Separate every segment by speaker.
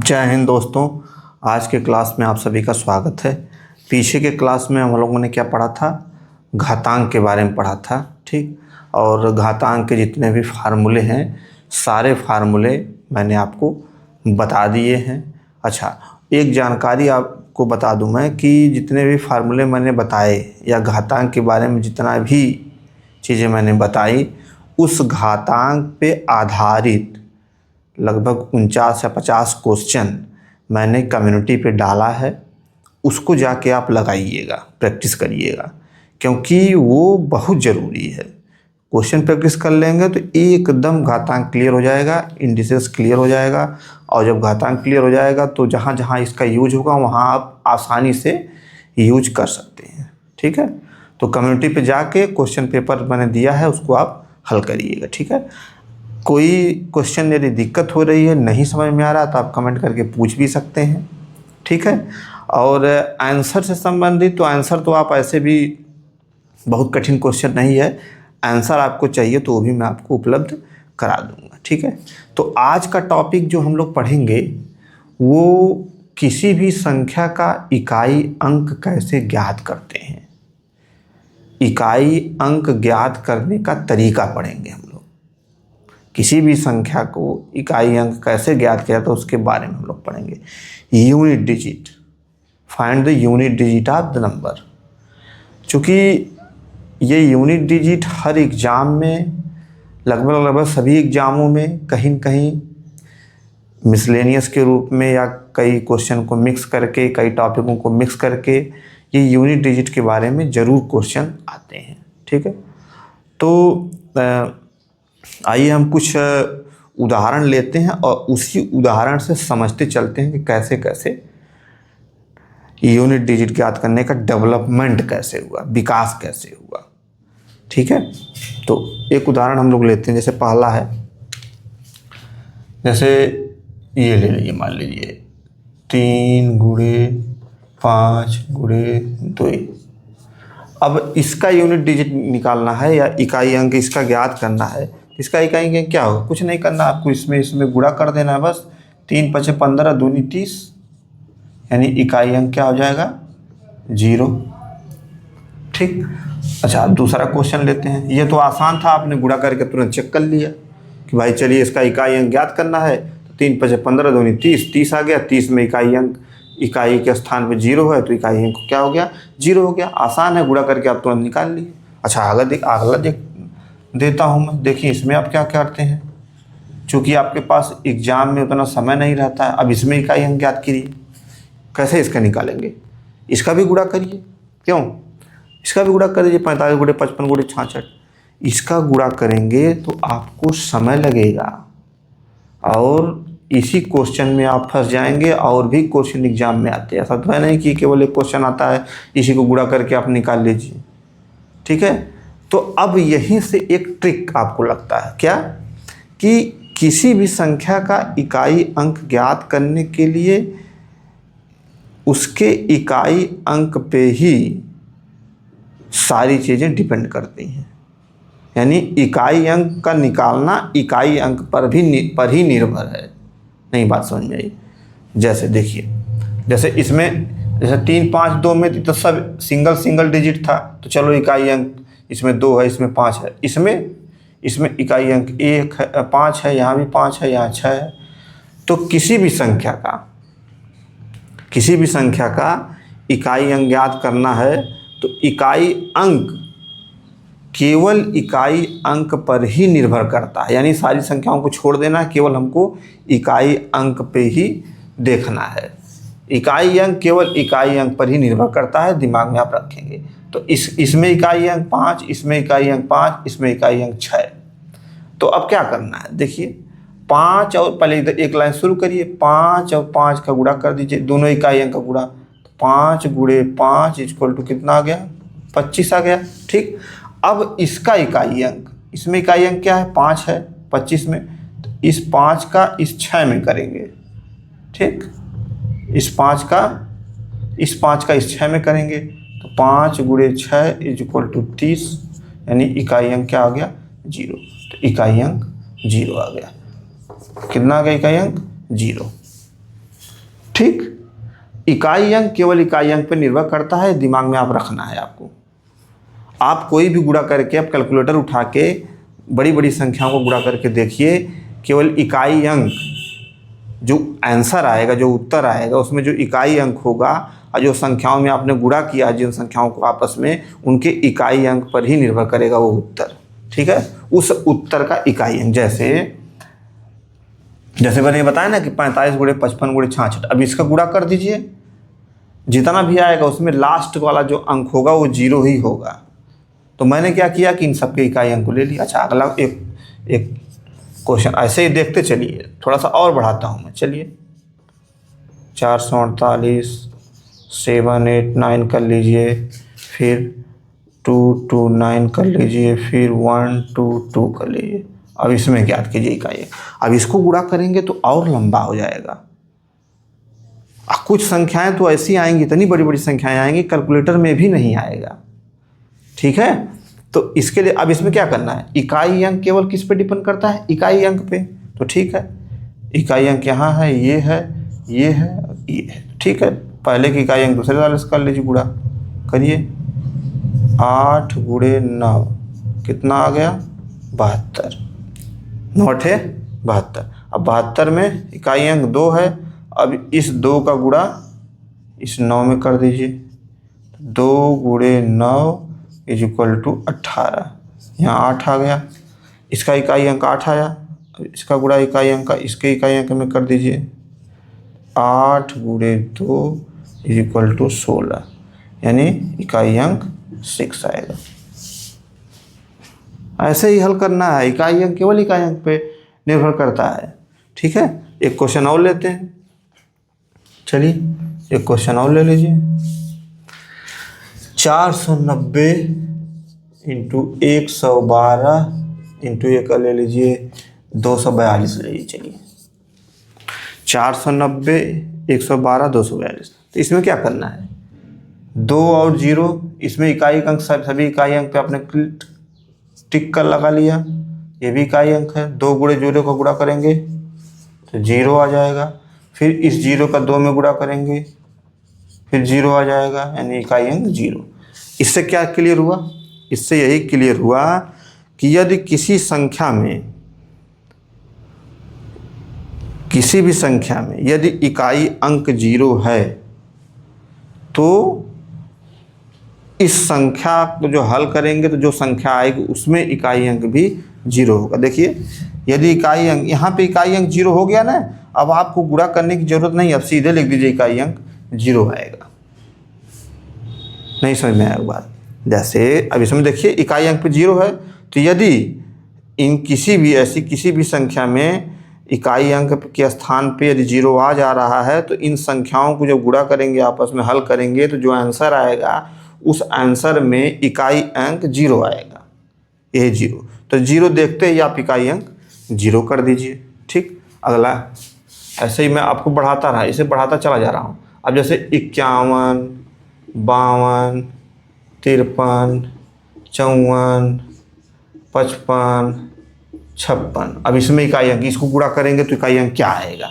Speaker 1: जय हिंद दोस्तों। आज के क्लास में आप सभी का स्वागत है। पीछे के क्लास में हम लोगों ने क्या पढ़ा था? घातांक के बारे में पढ़ा था, ठीक। और घातांक के जितने भी फार्मूले हैं, सारे फार्मूले मैंने आपको बता दिए हैं। अच्छा, एक जानकारी आपको बता दूं मैं कि जितने भी फार्मूले मैंने बताए या घातांक के बारे में जितना भी चीज़ें मैंने बताई, उस घातांक पे आधारित लगभग 49 या 50 क्वेश्चन मैंने कम्युनिटी पे डाला है। उसको जाके आप लगाइएगा, प्रैक्टिस करिएगा, क्योंकि वो बहुत ज़रूरी है। क्वेश्चन प्रैक्टिस कर लेंगे तो एकदम घातांक क्लियर हो जाएगा, इंडिसेस क्लियर हो जाएगा। और जब घातांक क्लियर हो जाएगा तो जहाँ जहाँ इसका यूज होगा वहाँ आप आसानी से यूज कर सकते हैं, ठीक है। तो कम्युनिटी पे जाके क्वेश्चन पेपर मैंने दिया है, उसको आप हल करिएगा, ठीक है। कोई क्वेश्चन यदि दिक्कत हो रही है, नहीं समझ में आ रहा, तो आप कमेंट करके पूछ भी सकते हैं, ठीक है। और आंसर से संबंधित तो आंसर तो आप ऐसे भी, बहुत कठिन क्वेश्चन नहीं है, आंसर आपको चाहिए तो वो भी मैं आपको उपलब्ध करा दूंगा, ठीक है। तो आज का टॉपिक जो हम लोग पढ़ेंगे वो किसी भी संख्या का इकाई अंक कैसे ज्ञात करते हैं। इकाई अंक ज्ञात करने का तरीका पढ़ेंगे हम लोग। किसी भी संख्या को इकाई अंक कैसे ज्ञात किया जाता है उसके बारे में हम लोग पढ़ेंगे। Unit digit, find the unit digit of the number. चूँकि ये यूनिट डिजिट हर एग्ज़ाम में, लगभग सभी एग्ज़ामों में कहीं न कहीं मिसलेनियस के रूप में या कई क्वेश्चन को मिक्स करके, कई टॉपिकों को मिक्स करके ये यूनिट डिजिट के बारे में ज़रूर क्वेश्चन आते हैं, ठीक है। तो आइए हम कुछ उदाहरण लेते हैं और उसी उदाहरण से समझते चलते हैं कि कैसे कैसे यूनिट डिजिट ज्ञात करने का डेवलपमेंट कैसे हुआ, विकास कैसे हुआ, ठीक है। तो एक उदाहरण हम लोग लेते हैं। जैसे पहला है, जैसे ये ले लीजिए, मान लीजिए 3 गुणे 5 गुणे 2। अब इसका यूनिट डिजिट निकालना है या इकाई अंक इसका ज्ञात करना है। इसका इकाई अंक क्या होगा? कुछ नहीं करना आपको, इसमें गुणा कर देना है बस। 3 × 5 = 15, 2 × 30, यानी इकाई अंक क्या हो जाएगा? 0, ठीक। अच्छा, दूसरा क्वेश्चन लेते हैं। ये तो आसान था, आपने गुणा करके तुरंत चेक कर लिया कि भाई चलिए इसका इकाई अंक ज्ञात करना है। तो 3 × 5 = 15, 2 × 30, 30 आ गया। 30 में इकाई अंक, इकाई के स्थान पे 0 है तो इकाई अंक क्या हो गया? 0 हो गया। आसान है, गुणा करके आप तुरंत निकाल लिए। अच्छा, अगला देता हूँ मैं। देखिए इसमें आप क्या करते हैं, चूँकि आपके पास एग्जाम में उतना समय नहीं रहता है। अब इसमें इकाई अंक ज्ञात करिए। कैसे इसका निकालेंगे? इसका भी गुणा करिए। क्यों? इसका भी गुणा कर दीजिए। 45 × 55 × 66। इसका गुणा करेंगे तो आपको समय लगेगा और इसी क्वेश्चन में आप फंस जाएंगे। और भी क्वेश्चन एग्जाम में आते हैं, ऐसा तो है नहीं कि केवल एक क्वेश्चन आता है इसी को गुणा करके आप निकाल लीजिए, ठीक है। तो अब यहीं से एक ट्रिक आपको लगता है क्या, कि किसी भी संख्या का इकाई अंक ज्ञात करने के लिए उसके इकाई अंक पे ही सारी चीज़ें डिपेंड करती हैं। यानी इकाई अंक का निकालना इकाई अंक पर ही निर्भर है। नहीं, बात समझ में आई? जैसे देखिए, जैसे इसमें जैसे 3, 5, 2 में तो सब सिंगल डिजिट था, तो चलो इकाई अंक इसमें 2 है, इसमें 5 है। इसमें इकाई अंक 1 है, 5 है, यहाँ भी 5 है, यहाँ 6 है। तो किसी भी संख्या का इकाई अंक ज्ञात करना है तो इकाई अंक केवल इकाई अंक पर ही निर्भर करता है। यानी सारी संख्याओं को छोड़ देना है, केवल हमको इकाई अंक पे ही देखना है। इकाई अंक केवल इकाई अंक पर ही निर्भर करता है, दिमाग में आप रखेंगे। तो इसमें इकाई अंक 5, इसमें इकाई अंक 5, इसमें इकाई अंक 6। तो अब क्या करना है? देखिए 5 और, पहले इधर एक लाइन शुरू करिए। 5 और 5 का गुणा कर दीजिए, दोनों इकाई अंक का गुणा। 5 × 5 = कितना आ गया? 25 आ गया, ठीक। अब इसका इकाई अंक, इसमें इकाई अंक क्या है? 5 है 25 में। तो इस 5 का इस 6 में करेंगे, ठीक। इस 5 का इस 6 में करेंगे तो 5 × 6 = 30, यानी इकाई अंक क्या आ गया? 0। तो इकाई अंक 0 आ गया। कितना आ गया इकाई अंक? 0। ठीक। इकाई अंक केवल इकाई अंक पर निर्भर करता है, दिमाग में आप रखना है आपको। आप कोई भी गुणा करके, आप कैलकुलेटर उठा के बड़ी बड़ी संख्याओं को गुणा करके देखिए, केवल इकाई अंक जो आंसर आएगा, जो उत्तर आएगा, उसमें जो इकाई अंक होगा और जो संख्याओं में आपने गुणा किया जिन संख्याओं को आपस में, उनके इकाई अंक पर ही निर्भर करेगा वो उत्तर। ठीक है, उस उत्तर का इकाई अंक, जैसे मैंने बताया ना कि 45 गुणे 55 गुणे 66, अब इसका गुणा कर दीजिए, जितना भी आएगा उसमें लास्ट वाला जो अंक होगा वो 0 ही होगा। तो मैंने क्या किया कि इन सबके इकाई अंक को ले लिया। अच्छा, अगला एक क्वेश्चन ऐसे ही देखते चलिए, थोड़ा सा और बढ़ाता हूँ मैं। चलिए 448 7 8 9 कर लीजिए, फिर 2 2 9 कर लीजिए, फिर 1 2 2 कर लीजिए। अब इसमें ज्ञात कीजिए इकाई। अब इसको गुणा करेंगे तो और लंबा हो जाएगा। कुछ संख्याएं तो ऐसी आएंगी, इतनी बड़ी बड़ी संख्याएं आएंगी कैलकुलेटर में भी नहीं आएगा। ठीक है, तो इसके लिए अब इसमें क्या करना है, इकाई अंक केवल किस पे डिपेंड करता है, इकाई अंक पे। तो ठीक है, इकाई अंक यहाँ है, ये है, ये है, ये है। ठीक है, पहले की इकाई अंक दूसरे वाले से कर लीजिए, गुणा करिए। 8 गुणे 9 कितना आ गया, 72। 9 8 72। अब 72 में इकाई अंक 2 है। अब इस 2 का गुणा इस 9 में कर दीजिए। 2 गुणे 9 इज इक्वल टू 18। यहाँ 8 आ गया, इसका इकाई अंक 8 आया। इसका गुणा इकाई अंक का इसके इकाई अंक में कर दीजिए। 8 गुणे 2 इज इक्वल टू 16, यानी इकाई अंक 6 आएगा। ऐसे ही हल करना है, इकाई अंक केवल इकाई अंक पे निर्भर करता है। ठीक है, एक क्वेश्चन और लेते हैं। चलिए एक क्वेश्चन और ले लीजिए। 490 इंटू 112 इंटू एक ले लीजिए 242 ले लीजिए। चलिए 490 112 242। तो इसमें क्या करना है, 2 और 0, इसमें इकाई अंक सभी इकाई अंक पे आपने टिक कर लगा लिया, ये भी इकाई अंक है। 2 गुणे 0 का गुणा करेंगे तो 0 आ जाएगा, फिर इस 0 का 2 में गुणा करेंगे फिर 0 आ जाएगा, यानी इकाई अंक 0। इससे क्या क्लियर हुआ, इससे यही क्लियर हुआ कि यदि किसी संख्या में, किसी भी संख्या में यदि इकाई अंक 0 है तो इस संख्या को जो हल करेंगे तो जो संख्या आएगी उसमें इकाई अंक भी 0 होगा। देखिए यदि इकाई अंक, यहाँ पे इकाई अंक 0 हो गया ना, अब आपको गुणा करने की जरूरत नहीं, अब सीधे लिख दीजिए इकाई अंक 0 आएगा। नहीं समझ में आया बात। जैसे अब इसमें देखिए इकाई अंक पे 0 है, तो यदि इन किसी भी संख्या में इकाई अंक के स्थान पे यदि 0 आ जा रहा है तो इन संख्याओं को जब गुणा करेंगे, आपस में हल करेंगे, तो जो आंसर आएगा उस आंसर में इकाई अंक 0 आएगा, ये 0। तो 0 देखते ही आप इकाई अंक 0 कर दीजिए। ठीक, अगला ऐसे ही मैं आपको बढ़ाता रहा, इसे बढ़ाता चला जा रहा हूँ। अब जैसे 51 52 53 54 55 56, अब इसमें इकाई अंक, इसको गुणा करेंगे तो इकाई अंक क्या आएगा,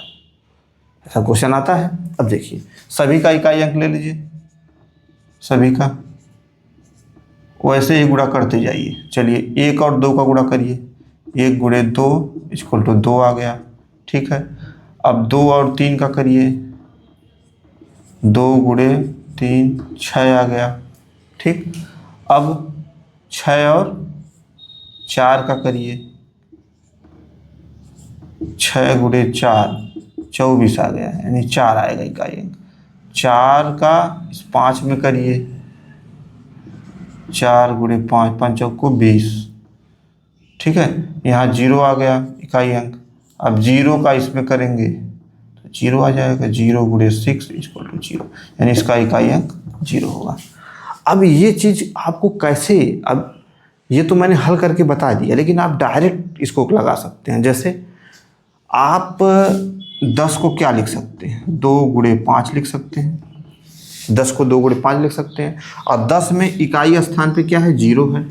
Speaker 1: ऐसा क्वेश्चन आता है। अब देखिए सभी का इकाई अंक ले लीजिए, सभी का वैसे ही गुणा करते जाइए। चलिए 1 और 2 का गुणा करिए, 1 गुणे 2 इक्वल टू 2 आ गया। ठीक है, अब 2 और 3 का करिए, 2 गुणे 3 6 आ गया। ठीक, अब 6 और 4 का करिए, 6 गुणे 4 24 आ गया, यानी 4 आएगा इकाई अंक। 4 का इस 5 में करिए, 4 गुणे 5 5 को 20। ठीक है, यहाँ 0 आ गया इकाई अंक। अब 0 का इसमें करेंगे तो 0 आ जाएगा, 0 गुणे 6 इक्वल टू 0, यानी इसका इकाई अंक 0 होगा। अब ये चीज़ आपको कैसे, अब ये तो मैंने हल करके बता दिया, लेकिन आप डायरेक्ट इसको लगा सकते हैं। जैसे आप 10 को क्या लिख सकते हैं, 2 गुणे 5 लिख सकते हैं, 10 को 2 गुणे 5 लिख सकते हैं। और 10 में इकाई स्थान पे क्या है, 0 है।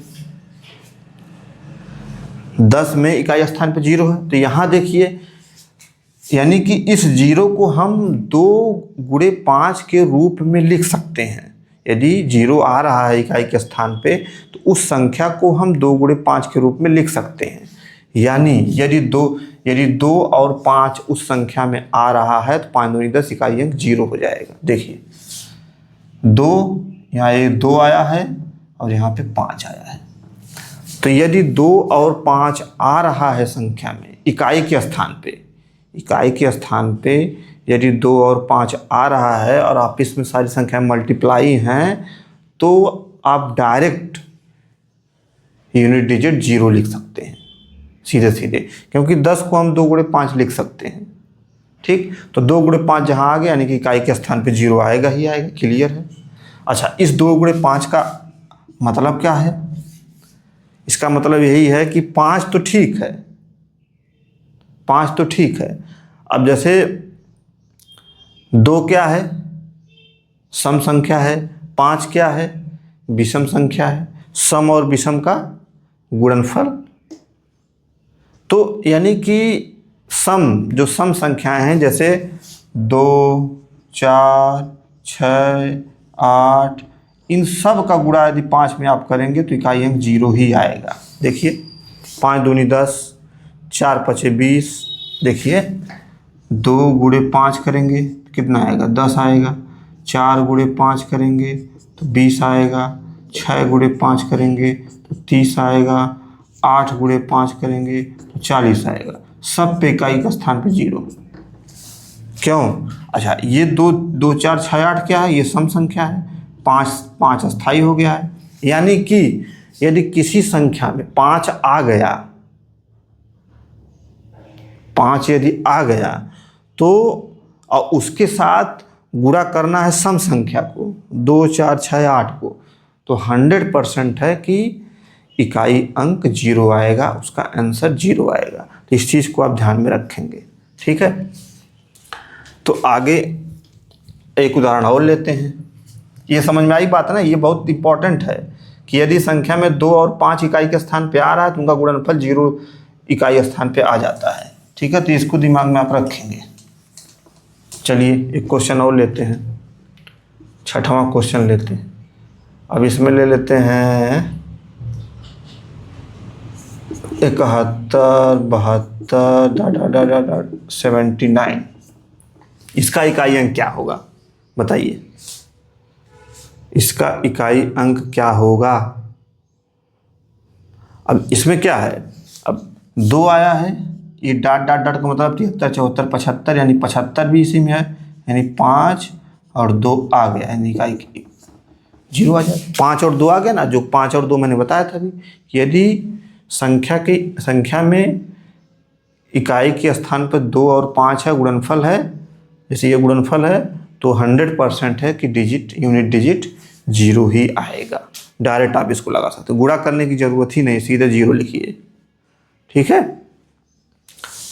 Speaker 1: 10 में इकाई स्थान पे 0 है, तो यहाँ देखिए यानी कि इस जीरो को हम 2 गुणे 5 के रूप में लिख सकते हैं। यदि जीरो आ रहा है इकाई के स्थान पे तो उस संख्या को हम 2 गुणे 5 के रूप में लिख सकते हैं। यानी यदि 2 और 5 उस संख्या में आ रहा है तो 5 दूनी 10 इकाई अंक 0 हो जाएगा। देखिए 2, यहाँ ये 2 आया है और यहाँ पे 5 आया है। तो यदि 2 और 5 आ रहा है संख्या में इकाई के स्थान पे यदि 2 और 5 आ रहा है और आप इसमें सारी संख्या मल्टीप्लाई हैं तो आप डायरेक्ट यूनिट डिजिट 0 लिख सकते हैं सीधे सीधे, क्योंकि 10 को हम 2 गुणे 5 लिख सकते हैं। ठीक, तो 2 गुणे 5 जहाँ आ गया यानी कि इकाई के स्थान पे 0 आएगा ही आएगा। क्लियर है। अच्छा, इस 2 गुणे 5 का मतलब क्या है? इसका मतलब यही है कि 5 तो ठीक है, 5 तो ठीक है। अब जैसे 2 क्या है? सम संख्या है। 5 क्या है? विषम संख्या है। सम और विषम का गुणनफल। तो यानी कि जो सम संख्याएं हैं जैसे 2, 4, 6, 8, इन सब का गुणा यदि 5 में आप करेंगे तो इकाई अंक 0 ही आएगा। देखिए 5 दूनी 10, 4 पचे 20। देखिए 2 गुणे 5 करेंगे तो कितना आएगा? 10 आएगा। 4 गुणे 5 करेंगे तो 20 आएगा। 6 गुणे 5 करेंगे तो 30 आएगा। 8 गुणे 5 करेंगे तो 40 आएगा। सब पे इकाई का स्थान पे 0। क्यों? अच्छा, ये 2, 2, 4, 6, 8 क्या है? ये सम संख्या है। 5 अस्थाई हो गया है। यानी कि यदि किसी संख्या में 5 आ गया, 5 यदि आ गया तो और उसके साथ गुणा करना है सम संख्या को 2, 4, 6, 8 को, तो 100% है कि इकाई अंक 0 आएगा, उसका आंसर 0 आएगा। तो इस चीज़ को आप ध्यान में रखेंगे। ठीक है, तो आगे एक उदाहरण और लेते हैं। ये समझ में आई बात है ना? ये बहुत इंपॉर्टेंट है कि यदि संख्या में 2 और 5 इकाई के स्थान पे आ रहा है तो उनका गुणनफल 0 इकाई स्थान पे आ जाता है। ठीक है, तो इसको दिमाग में आप रखेंगे। चलिए एक क्वेश्चन और लेते हैं, 6वां क्वेश्चन लेते हैं। अब इसमें ले लेते हैं 71, 72, 79। इसका इकाई अंक क्या होगा बताइए? इसका इकाई अंक क्या होगा? अब इसमें क्या है? अब 2 आया है, ये डाट डाट डाट का मतलब 73, 74, 75, यानी 75 भी इसी में है, यानी 5 और 2 आ गया, यानी इकाई 0 आ जाए। 5 और 2 आ गया ना, जो 5 और 2 मैंने बताया था अभी। यदि संख्या में इकाई के स्थान पर 2 और 5 है, गुणनफल है, जैसे ये गुणनफल है, तो 100% है कि यूनिट डिजिट 0 ही आएगा। डायरेक्ट आप इसको लगा सकते हो, गुणा करने की जरूरत ही नहीं, सीधे 0 लिखिए। ठीक है,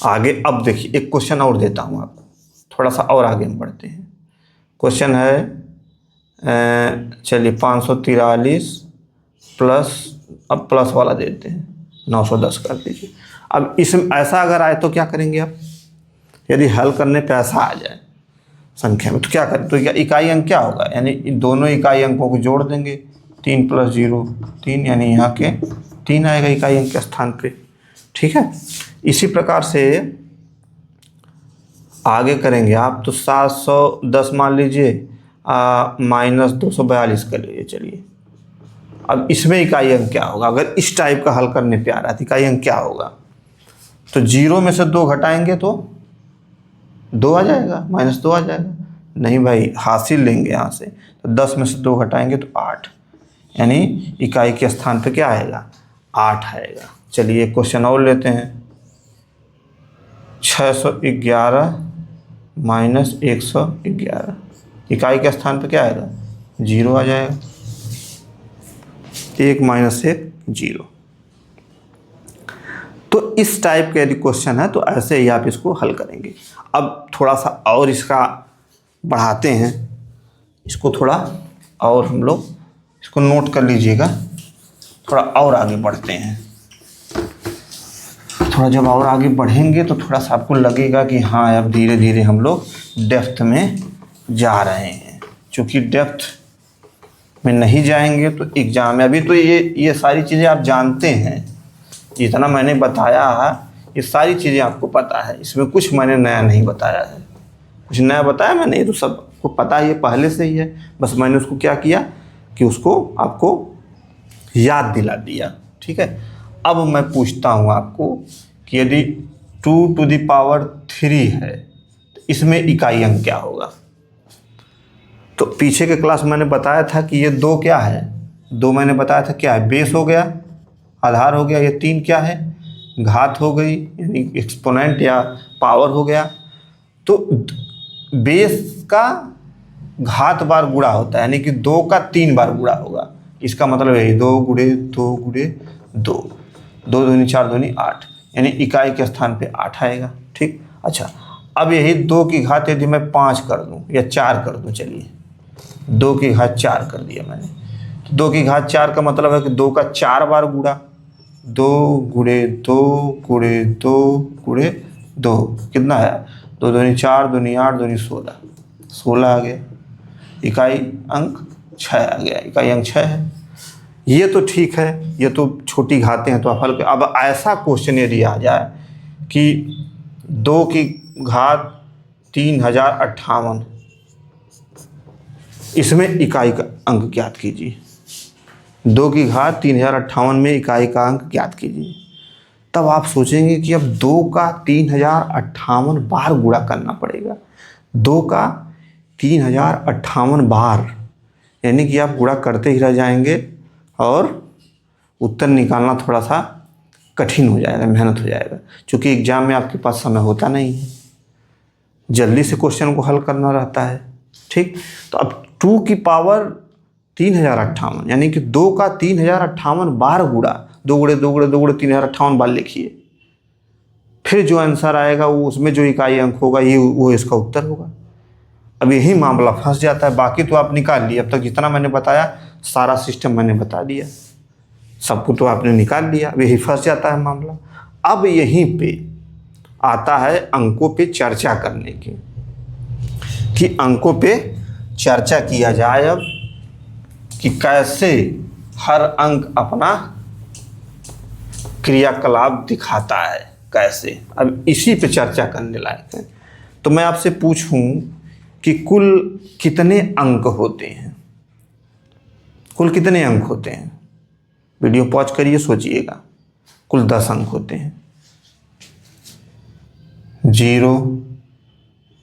Speaker 1: आगे अब देखिए एक क्वेश्चन और देता हूँ आपको, थोड़ा सा और आगे हम बढ़ते हैं। क्वेश्चन है चलिए 543 प्लस, अब प्लस वाला देते हैं, 910 कर दीजिए। अब इसमें ऐसा अगर आए तो क्या करेंगे आप? यदि हल करने पे ऐसा आ जाए संख्या में तो क्या करें? तो इकाई अंक क्या होगा? यानी इन दोनों इकाई अंकों को जोड़ देंगे। 3 + 0 3, यानी यहाँ के 3 आएगा इकाई अंक के स्थान पे। ठीक है, इसी प्रकार से आगे करेंगे आप तो 710 मान लीजिए माइनस 242 कर लीजिए। चलिए अब इसमें इकाई अंक क्या होगा? अगर इस टाइप का हल करने पे आ रहा है तो इकाई अंक क्या होगा? तो 0 में से 2 घटाएंगे तो 2 आ जाएगा, -2 आ जाएगा। नहीं भाई, हासिल लेंगे यहाँ से, तो 10 में से 2 घटाएंगे तो 8, यानी इकाई के स्थान पे क्या आएगा? 8 आएगा। चलिए एक क्वेश्चन और लेते हैं। 611 माइनस 111, इकाई के स्थान पे क्या आएगा? 0 आ जाएगा। 1 - 1 0। तो इस टाइप का यदि क्वेश्चन है तो ऐसे ही आप इसको हल करेंगे। अब थोड़ा सा और इसका बढ़ाते हैं, इसको थोड़ा और हम लोग इसको नोट कर लीजिएगा, थोड़ा और आगे बढ़ते हैं। थोड़ा जब और आगे बढ़ेंगे तो थोड़ा सा आपको लगेगा कि हाँ अब धीरे धीरे हम लोग डेप्थ में जा रहे हैं। क्योंकि डेप्थ में नहीं जाएंगे तो एग्ज़ाम में, अभी तो ये सारी चीज़ें आप जानते हैं, जितना मैंने बताया है ये सारी चीज़ें आपको पता है, इसमें कुछ मैंने नया नहीं बताया है। कुछ नया बताया मैंने, ये तो सबको पता ही है पहले से ही है, बस मैंने उसको क्या किया कि उसको आपको याद दिला दिया। ठीक है, अब मैं पूछता हूँ आपको कि यदि 2⁻³ है तो इसमें इकाई अंक क्या होगा। तो पीछे के क्लास मैंने बताया था कि ये 2 क्या है, 2 मैंने बताया था क्या है, बेस हो गया, आधार हो गया, ये 3 क्या है, घात हो गई यानी एक्सपोनेंट या पावर हो गया। तो बेस का घात बार गुणा होता है, यानी कि 2 का 3 बार गुणा होगा। इसका मतलब है 2 गुणे 2 गुणे 2, 2 दूनी 4 दूनी 8, यानी इकाई के स्थान पे 8 आएगा। ठीक, अच्छा अब यही 2 की घात यदि मैं 5 कर दूं या 4 कर दूं, चलिए 2 की घात 4 कर दिया मैंने, तो 2 की घात 4 का मतलब है कि 2 का 4 बार गुणा, 2 गुणे 2 गुणे 2 गुणे 2 कितना है, 2 दूनी 4 दूनी 8 दूनी 16, 16 आ गया, इकाई अंक 6 आ गया, इकाई अंक 6 है। ये तो ठीक है, ये तो छोटी घातें हैं तो आप हल। अब ऐसा क्वेश्चन यदि आ जाए कि 2 की घात 3058, इसमें इकाई का अंक ज्ञात कीजिए। 2 की घात 3058 में इकाई का अंक ज्ञात कीजिए। तब आप सोचेंगे कि अब 2 का 3058 बार गुणा करना पड़ेगा, 2 का 3058 बार, यानी कि आप गुणा करते ही रह जाएंगे और उत्तर निकालना थोड़ा सा कठिन हो जाएगा, मेहनत हो जाएगा। क्योंकि एग्ज़ाम में आपके पास समय होता नहीं है, जल्दी से क्वेश्चन को हल करना रहता है। ठीक, तो अब 2 की पावर 3058 यानी कि 2 का 3058 बार गुणा, 2 गुणे 2 गुणे 2 गुणे 3058 बार लिखिए, फिर जो आंसर आएगा वो उसमें जो इकाई अंक होगा ये वो इसका उत्तर होगा। अब यही मामला फंस जाता है, बाकी तो आप निकाल लिए। अब तक जितना मैंने बताया सारा सिस्टम मैंने बता दिया, सबको तो आपने निकाल लिया, अब यही फंस जाता है मामला। अब यहीं पे आता है अंकों पे चर्चा करने की, कि अंकों पे चर्चा किया जाए अब कि कैसे हर अंक अपना क्रियाकलाप दिखाता है, कैसे। अब इसी पे चर्चा करने लायक है। तो मैं आपसे पूछूं कि कुल कितने अंक होते हैं, कुल कितने अंक होते हैं, वीडियो पॉज करिए सोचिएगा। कुल 10 अंक होते हैं, 0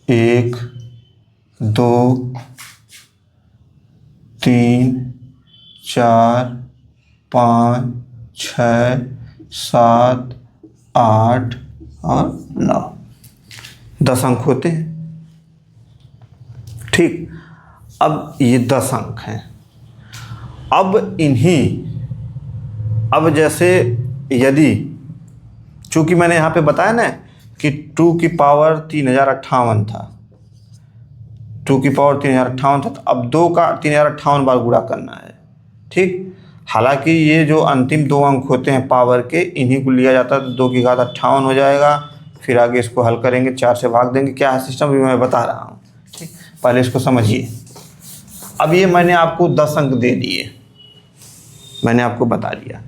Speaker 1: 1 2 3 4 5 6 7 8 और 9, 10 अंक होते हैं। ठीक, अब ये 10 अंक हैं। अब जैसे यदि, चूंकि मैंने यहाँ पे बताया ना कि 2 की पावर 3058 था, 2 की पावर 3058 था, तो अब 2 का 3058 बार गुणा करना है। ठीक, हालांकि ये जो अंतिम 2 अंक होते हैं पावर के, इन्हीं को लिया जाता है, तो 2 की घात 58 हो जाएगा। फिर आगे इसको हल करेंगे, 4 से भाग देंगे, क्या है सिस्टम भी मैं बता रहा हूँ। ठीक, पहले इसको समझिए। अब ये मैंने आपको 10 अंक दे दिए, मैंने आपको बता दिया।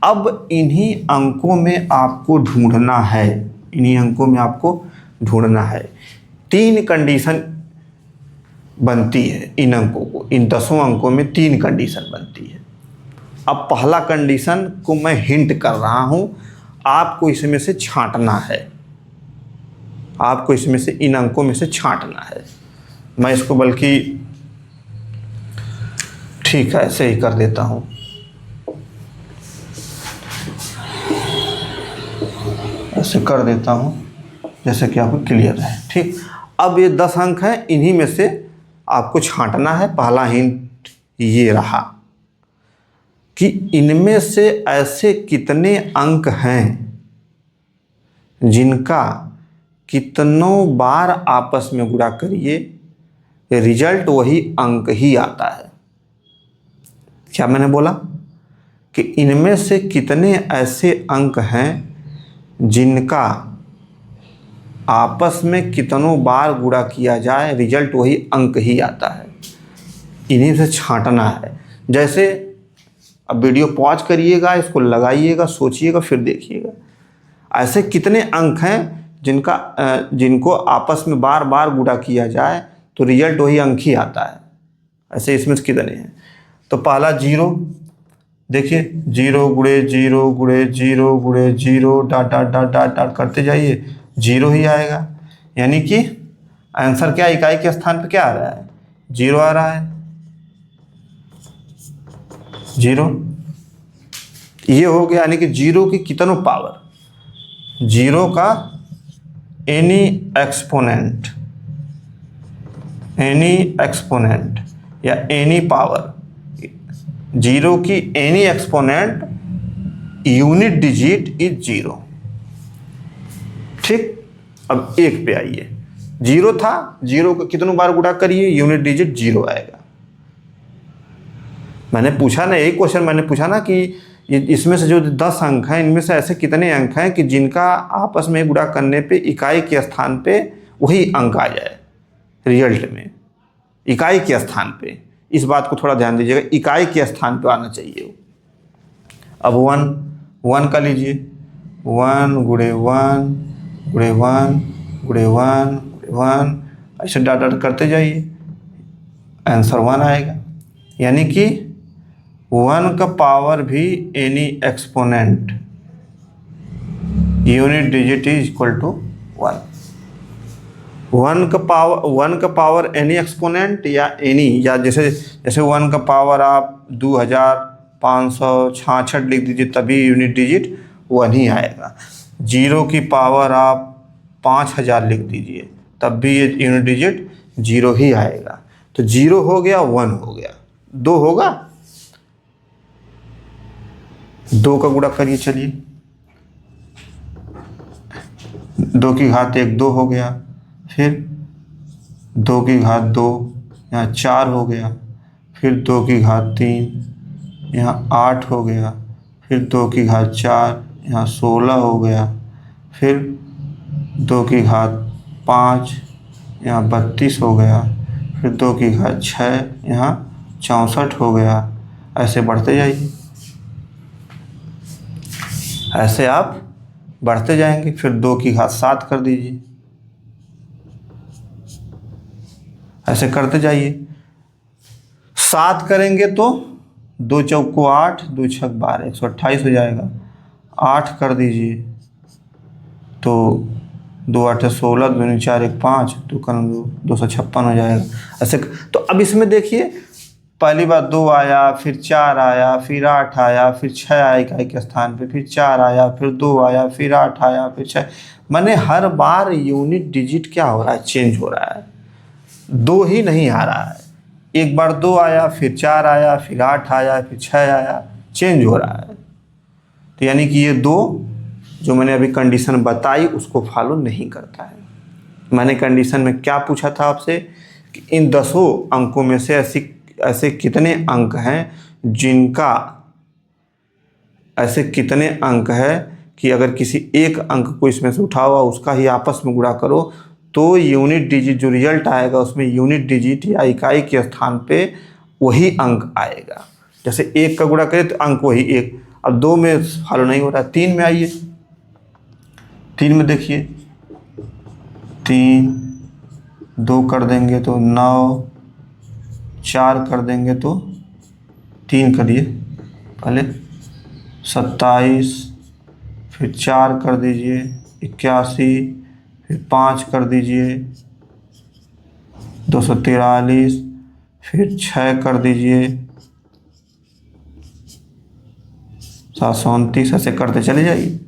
Speaker 1: अब इन्हीं अंकों में आपको ढूंढना है, इन्हीं अंकों में आपको ढूंढना है। 3 कंडीशन बनती है इन अंकों को, इन 10 अंकों में 3 कंडीशन बनती है। अब पहला कंडीशन को मैं हिंट कर रहा हूं, आपको इसमें से छांटना है, आपको इसमें से इन अंकों में से छांटना है। मैं इसको बल्कि ठीक है ऐसे ही कर देता हूं, ऐसे कर देता हूं जैसे कि आपको क्लियर है। ठीक, अब ये 10 अंक हैं, इन्हीं में से आपको छांटना है। पहला हिंट ये रहा कि इनमें से ऐसे कितने अंक हैं जिनका कितनों बार आपस में गुणा करिए रिजल्ट वही अंक ही आता है। क्या मैंने बोला कि इनमें से कितने ऐसे अंक हैं जिनका आपस में कितनों बार गुणा किया जाए रिजल्ट वही अंक ही आता है। इन्हीं से छांटना है। जैसे अब वीडियो पॉज करिएगा, इसको लगाइएगा, सोचिएगा, फिर देखिएगा। ऐसे कितने अंक हैं जिनको आपस में बार बार गुणा किया जाए तो रिजल्ट वही अंक ही आता है। ऐसे इसमें से कितने हैं? तो पहला 0, देखिए 0 गुणे 0 गुणे 0 गुणे 0 dot dot dot dot dot करते जाइए, 0 ही आएगा। यानी कि आंसर क्या, इकाई के स्थान पे क्या आ रहा है? 0 आ रहा है, 0। ये हो गया। यानी कि 0 की कितनों पावर, 0 का एनी एक्सपोनेंट या एनी पावर, 0 की any exponent unit digit is 0। ठीक, अब 1 पे आइए। 0 था, 0 का कितनों बार गुणा करिए, यूनिट डिजिट 0 आएगा। मैंने पूछा ना, यही क्वेश्चन मैंने पूछा ना कि इसमें से जो 10 अंक हैं, इनमें से ऐसे कितने अंक हैं कि जिनका आपस में गुणा करने पे इकाई के स्थान पे वही अंक आ जाए रिजल्ट में, इकाई के स्थान पे। इस बात को थोड़ा ध्यान दीजिएगा, इकाई के स्थान पे आना चाहिए। अब 1 का लीजिए, 1 गुणे 1 गुणे 1 गुणे 1 गुणे 1, ऐसे डॉट डॉट करते जाइए, आंसर 1 आएगा। यानी कि 1 का पावर भी any exponent unit digit is equal to 1। 1 का पावर एनी एक्सपोनेंट या एनी, या जैसे 1 का पावर आप 2566 लिख दीजिए, तभी यूनिट डिजिट 1 ही आएगा। 0 की पावर आप 5000 लिख दीजिए, तब भी ये यूनिट डिजिट 0 ही आएगा। तो 0 हो गया, 1 हो गया, 2 होगा। 2 का गुणा करिए, चलिए 2 की घात 1 2 हो गया, फिर 2 की घात 2 यहाँ 4 हो गया, फिर 2 की घात 3 यहाँ 8 हो गया, फिर 2 की घात 4 यहाँ 16 हो गया, फिर 2 की घात 5 यहाँ 32 हो गया, फिर 2 की घात 6 यहाँ 64 हो गया। ऐसे बढ़ते जाइए, ऐसे आप बढ़ते जाएंगे। फिर 2 की घात 7 कर दीजिए, ऐसे करते जाइए। 7 करेंगे तो 2 चौको 8, 2 छक 12, 128 हो जाएगा। 8 कर दीजिए तो 2 8 16, 2 4 1 5, 2 256 हो जाएगा। ऐसे तो अब इसमें देखिए, पहली बार 2 आया, फिर 4 आया, फिर 8 आया, फिर 6 आया इकाई के स्थान पे, फिर 4 आया, फिर 2 आया, फिर 8 आया, फिर 6। माने हर बार यूनिट डिजिट क्या हो रहा है, चेंज हो रहा है। 2 ही नहीं आ रहा है। एक बार 2 आया, फिर 4 आया, फिर 8 आया, फिर 6 आया, चेंज हो रहा है। तो यानी कि ये 2 जो मैंने अभी कंडीशन बताई उसको फॉलो नहीं करता है। मैंने कंडीशन में क्या पूछा था आपसे कि इन 10 अंकों में से ऐसे कितने अंक हैं जिनका, ऐसे कितने अंक है कि अगर किसी एक अंक को इसमें से उठा हुआ उसका ही आपस में गुणा करो तो यूनिट डिजिट जो रिजल्ट आएगा उसमें यूनिट डिजिट या इकाई के स्थान पे वही अंक आएगा। जैसे 1 का गुणा करें तो अंक वही 1। अब 2 में फॉलो नहीं हो रहा, 3 में आइए। 3 में देखिए, 3 2 कर देंगे तो 9, 4 कर देंगे तो 3 करिए पहले 27, फिर 4 कर दीजिए 81, फिर 5 कर दीजिए 243, फिर 6 कर दीजिए 729। ऐसे करते चले जाइए,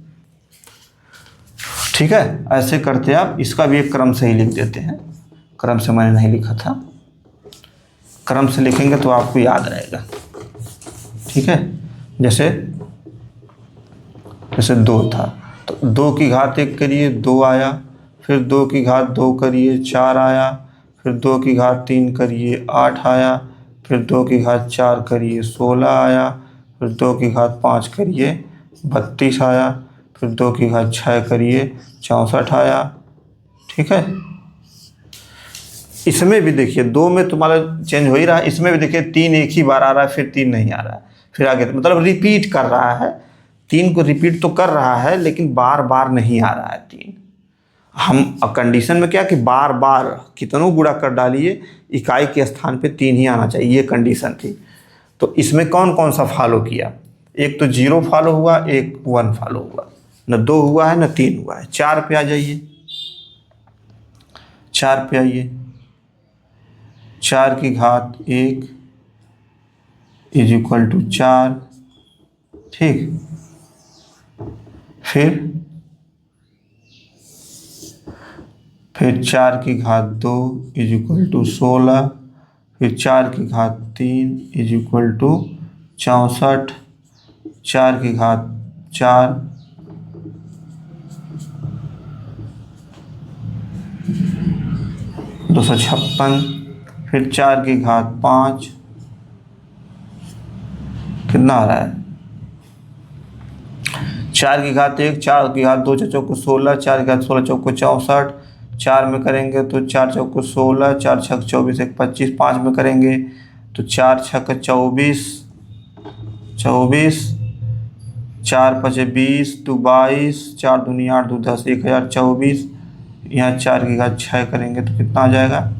Speaker 1: ठीक है। ऐसे करते आप इसका भी एक क्रम से ही लिख देते हैं। क्रम से मैंने नहीं लिखा था, क्रम से लिखेंगे तो आपको याद रहेगा, ठीक है। जैसे 2 था तो 2 की घात 1 करिए 2 आया, फिर 2 की घात 2 करिए 4 आया, फिर 2 की घात 3 करिए 8 आया, फिर 2 की घात 4 करिए 16 आया, फिर 2 की घात 5 करिए 32 आया, फिर 2 की घात 6 करिए 64 आया। ठीक है, इसमें भी देखिए 2 में तुम्हारा चेंज हो ही रहा है, इसमें भी देखिए 3 एक ही बार आ रहा है, फिर 3 नहीं आ रहा है, फिर आगे मतलब रिपीट कर रहा है। 3 को रिपीट तो कर रहा है लेकिन बार बार नहीं आ रहा है 3। हम कंडीशन में क्या कि बार बार कितनों गुणा कर डालिए इकाई के स्थान पे 3 ही आना चाहिए, ये कंडीशन थी। तो इसमें कौन कौन सा फॉलो किया, एक तो 0 फॉलो हुआ, एक 1 फॉलो हुआ, न 2 हुआ है न 3 हुआ है। 4 पे आ जाइए, 4 पे आइए, 4 की घात 1 इज इक्वल टू 4। ठीक, फिर 4 की घात 2 इज इक्वल टू 16, फिर 4 की घात 3 इज इक्वल टू 64, 4 की घात 4 256, फिर 4 की घात 5 कितना आ रहा है, 4 की घात 1, 4 की घात 2 चौको को 16, 4 की घात 16 चौको को 64, 4 में करेंगे तो 4 चौको को 16, 4 छक 24 1 25, 5 में करेंगे तो 4 छक 24, 4 पचे 20, 2 22, 4 दूनी 8, 2 10, 1024। यहाँ 4 की घात 6 करेंगे तो कितना आ जाएगा,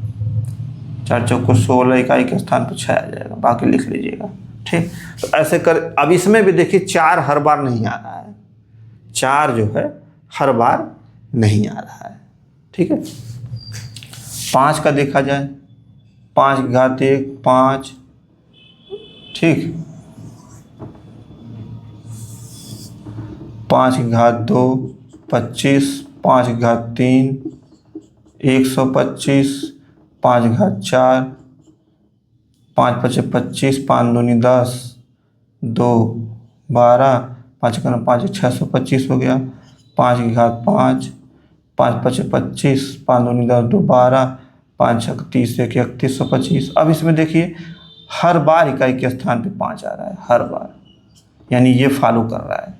Speaker 1: 4 चौको को 16, इकाई के स्थान पर 6 आ जाएगा, बाकी लिख लीजिएगा। ठीक, तो ऐसे कर। अब इसमें भी देखिए 4 हर बार नहीं आ रहा है, 4 जो है हर बार नहीं आ रहा है। ठीक है, 5 का देखा जाए, 5 की घात 1 5, ठीक, 5 की घात 2 25, 5 की घात 3 125, 5 की घात 4, 5 पचे 25, 5 दूनी 10, 2 12, 5 का 5 625 हो गया, 5 की घात 5, 5 पचे 25, 5 दूनी 10, 2 12, 5 छक 30, 1 3125। अब इसमें देखिए हर बार इकाई के स्थान पे 5 आ रहा है, हर बार, यानी ये फॉलो कर रहा है,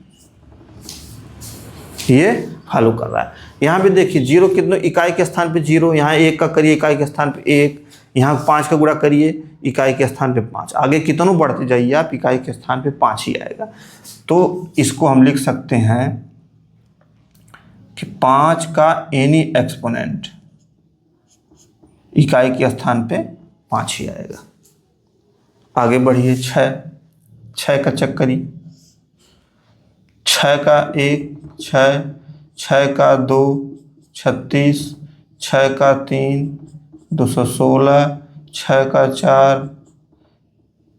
Speaker 1: ये फॉलो कर रहा है। यहाँ भी देखिए 0 कितने इकाई के स्थान पे 0, यहाँ 1 का करिए इकाई के स्थान पे 1, यहाँ 5 का गुणा करिए इकाई के स्थान पे 5, आगे कितनों बढ़ते जाइए आप इकाई के स्थान पे 5 ही आएगा। तो इसको हम लिख सकते हैं कि 5 का एनी एक्सपोनेंट इकाई के स्थान पे 5 ही आएगा। आगे बढ़िए, 6 का चेक करिए, 6 का 1 6, 6 का 2 36, 6 का 3 216, 6 का 4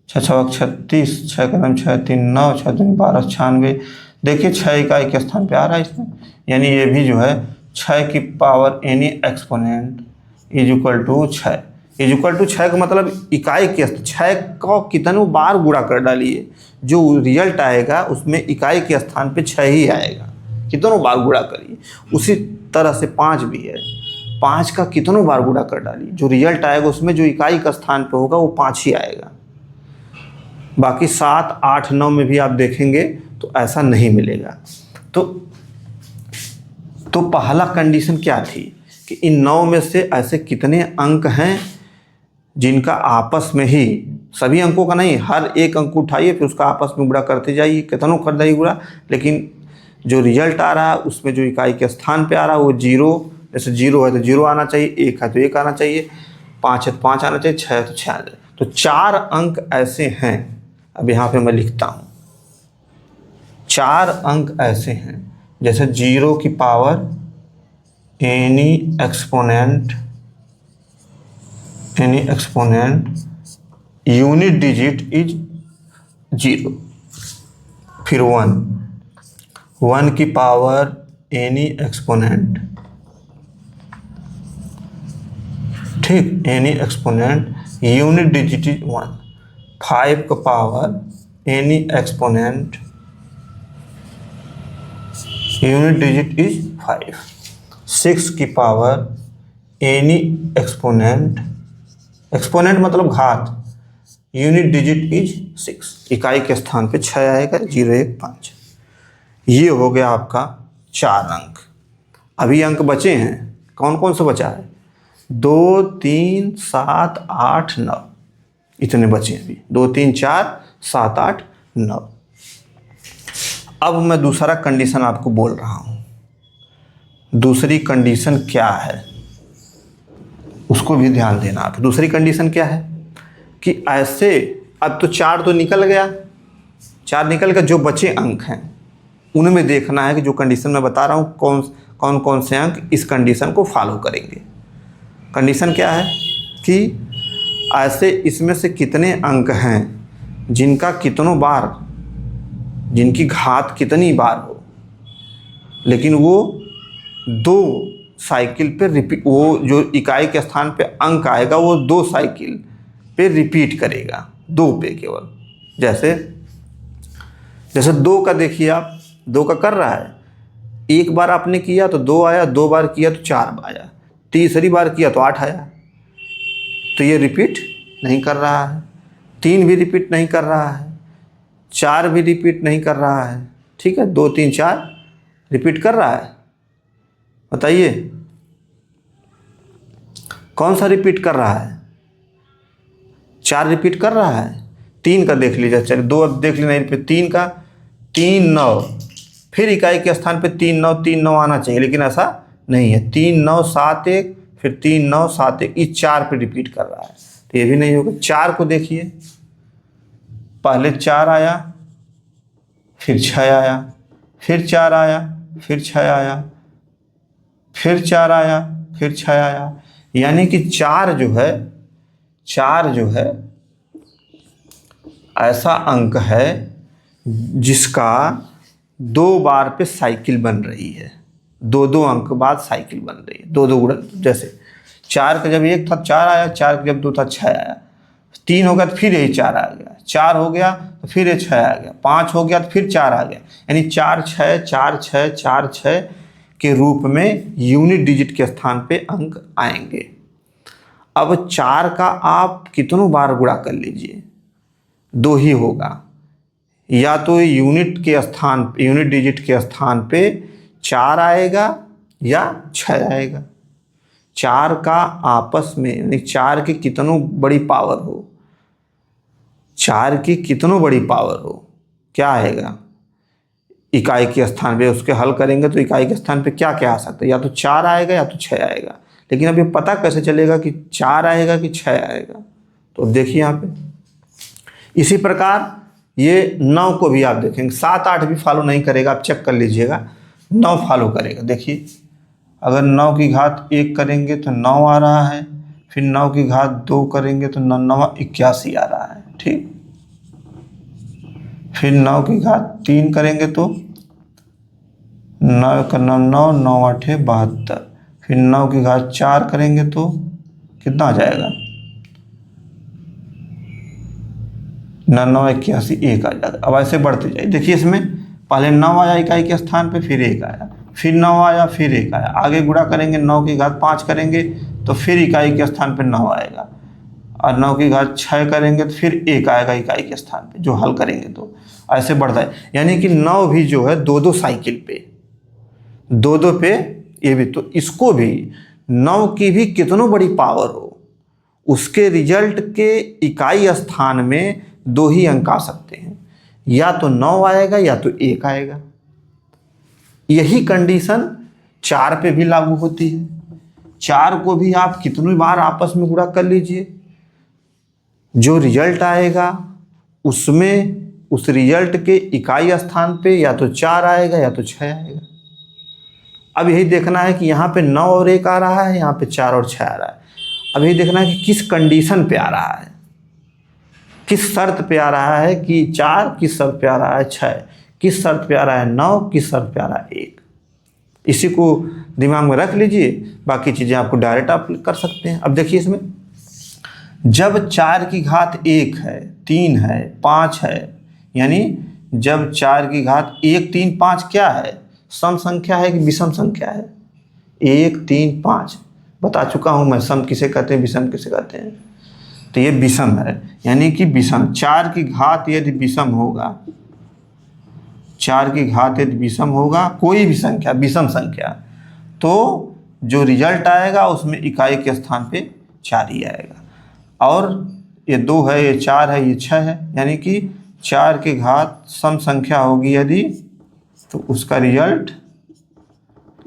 Speaker 1: 6 6 36, 6 का 6 3 9, 6 3 12 96। देखिए 6 इकाई के स्थान पे आ रहा है इसमें, यानी ये भी जो है 6 की power any exponent is equal to 6, is equal to 6 का मतलब इकाई के 6 को कितनों बार गुणा कर डालिए, जो रिजल्ट आएगा उसमें इकाई के स्थान पे 6 ही आएगा, कितनों बार गुणा करिए। उसी तरह से 5 भी है, 5 का कितनों बार गुणा कर डालिए, जो रिजल्ट आएगा उसमें जो इकाई का स्थान पे होगा वो 5 ही आएगा। बाकी 7 8 9 में भी आप देखेंगे तो ऐसा नहीं मिलेगा। तो पहला कंडीशन क्या थी कि इन 9 में से ऐसे कितने अंक हैं जिनका आपस में ही, सभी अंकों का नहीं, हर एक अंक उठाइए फिर उसका आपस में गुणा करते जाइए, कितनों कर जाइए गुणा, लेकिन जो रिजल्ट आ रहा है उसमें जो इकाई के स्थान पे आ रहा है वो 0, जैसे 0 है तो 0 आना चाहिए, 1 है तो 1 आना चाहिए, 5 है तो 5 आना चाहिए, 6 है तो 6 आना चाहिए। तो 4 अंक ऐसे हैं, अब यहाँ पे मैं लिखता हूँ, 4 अंक ऐसे हैं जैसे 0 की power any exponent unit digit is 0, फिर 1 की पावर एनी एक्सपोनेंट, ठीक, any exponent unit digit is 1, 5 का power any exponent unit digit is 5, 6 की पावर एनी एक्सपोनेंट मतलब घात, यूनिट डिजिट इज 6, इकाई के स्थान पे 6 आएगा, 0 1 5। ये हो गया आपका 4 अंक। अभी अंक बचे हैं, कौन कौन सा बचा है? 2, 3, 7, 8, 9, इतने बचे हैं अभी। 2, 3, 4, 7, 8, 9। अब मैं दूसरा कंडीशन आपको बोल रहा हूँ। दूसरी कंडीशन क्या है उसको भी ध्यान देना आप। दूसरी कंडीशन क्या है कि ऐसे, अब तो 4 तो निकल गया, 4 निकल गया, जो बचे अंक हैं उनमें देखना है कि जो कंडीशन मैं बता रहा हूँ कौन कौन से अंक इस कंडीशन को फॉलो करेंगे। कंडीशन क्या है कि ऐसे इसमें से कितने अंक हैं जिनकी घात कितनी बार हो, लेकिन वो 2 साइकिल पे रिपीट, वो जो इकाई के स्थान पे अंक आएगा वो 2 साइकिल पे रिपीट करेगा, 2 पे केवल। जैसे 2 का देखिए आप, 2 का कर रहा है, एक बार आपने किया तो 2 आया, 2 बार किया तो 4 आया, तीसरी बार किया तो 8 आया। तो ये रिपीट नहीं कर रहा है, 3 भी रिपीट नहीं कर रहा है, 4 भी रिपीट नहीं कर रहा है। ठीक है, 2, 3, 4 रिपीट कर रहा है। बताइए कौन सा रिपीट कर रहा है? 4 रिपीट कर रहा है। 3 का देख लीजिए, चलिए 2 अब देख लेना। 3 का 3, 9, फिर इकाई के स्थान पे 3, 9, 3, 9 आना चाहिए, लेकिन ऐसा नहीं है। 3, 9, 7, 1, फिर 3, 9, 7, 1, इस 4 पे रिपीट कर रहा है, तो ये भी नहीं होगा। 4 को देखिए, पहले 4 आया, फिर 6 आया, फिर 4 आया, फिर 6 आया, फिर 4 आया, फिर 6 आया। यानी कि 4 जो है ऐसा अंक है जिसका 2 बार पे साइकिल बन रही है, 2 अंक बाद साइकिल बन रही है, 2 गुणन। जैसे 4 का जब 1 था 4 आया, 4 का जब 2 था 6 आया, 3 हो गया तो फिर यही 4 आ गया, 4 हो गया तो फिर ये 6 आ गया, 5 हो गया तो फिर 4 आ गया। यानी 4, 6, 4, 6, 4, 6 के रूप में यूनिट डिजिट के स्थान पे अंक आएंगे। अब 4 का आप कितनों बार गुणा कर लीजिए, 2 ही होगा। या तो यूनिट डिजिट के स्थान पे 4 आएगा या 6 आएगा। 4 का आपस में, यानी 4 की कितनों बड़ी पावर हो, 4 की कितनों बड़ी पावर हो, क्या आएगा इकाई के स्थान पे? उसके हल करेंगे तो इकाई के स्थान पे क्या क्या आ सकता है? या तो 4 आएगा या तो 6 आएगा। लेकिन अब ये पता कैसे चलेगा कि 4 आएगा कि 6 आएगा? तो अब देखिए यहाँ पे इसी प्रकार ये 9 को भी आप देखेंगे, 7, 8 भी फॉलो नहीं करेगा, आप चेक कर लीजिएगा। 9 फॉलो करेगा। देखिए अगर 9 की घात 1 करेंगे तो 9 आ रहा है, फिर 9 की घात 2 करेंगे तो 9, 9 81 आ रहा है। ठीक, फिर 9 की घात 3 करेंगे तो 9 का 9, 9, 9 8 72, फिर 9 की घात 4 करेंगे तो कितना आ जाएगा? 9, 9 81, 1 आ जाएगा। अब ऐसे बढ़ते जाए। देखिए इसमें पहले 9 आया इकाई के स्थान पे, फिर 1 आया, फिर 9 आया, फिर 1 आया। आगे गुणा करेंगे, 9 की घात 5 करेंगे तो फिर इकाई के स्थान पे 9 आएगा, और 9 की घात 6 करेंगे तो फिर 1 आएगा इकाई के स्थान पे, जो हल करेंगे तो ऐसे बढ़ता है। यानी कि 9 भी जो है 2 साइकिल पे, 2 पे ये भी, तो इसको भी 9 की भी कितनों बड़ी पावर हो, उसके रिजल्ट के इकाई स्थान में 2 ही अंक आ सकते हैं, या तो 9 आएगा या तो 1 आएगा। यही कंडीशन 4 पे भी लागू होती है। 4 को भी आप कितनी बार आपस में गुणा कर लीजिए, जो रिजल्ट आएगा उसमें उस रिजल्ट के इकाई स्थान पे या तो 4 आएगा या तो 6 आएगा। अब यही देखना है कि यहाँ पे 9 और 1 आ रहा है, यहाँ पे 4 और 6 आ रहा है। अब यही देखना है कि किस कंडीशन पे आ रहा है, किस शर्त पे आ रहा है कि 4, किस शर्त पे आ रहा है 6, किस शर्त पे आ रहा है 9, किस शर्त पे आ रहा है 1। इसी को दिमाग में रख लीजिए, बाकी चीज़ें आपको डायरेक्ट आप कर सकते हैं। अब देखिए इसमें जब 4 की घात 1 है, 3 है, 5 है, यानी जब 4 की घात 1, 3, 5 क्या है? सम संख्या है कि विषम संख्या है? 1, 3, 5 बता चुका हूँ मैं, सम किसे कहते हैं, विषम किसे कहते हैं। तो ये विषम है, यानी कि विषम 4 की घात यदि विषम होगा, 4 की घात यदि विषम होगा, कोई भी संख्या विषम संख्या, तो जो रिजल्ट आएगा उसमें इकाई के स्थान पे 4 ही आएगा। और ये 2 है, ये 4 है, ये 6 है, यानी कि 4 की घात सम संख्या होगी यदि, तो उसका रिजल्ट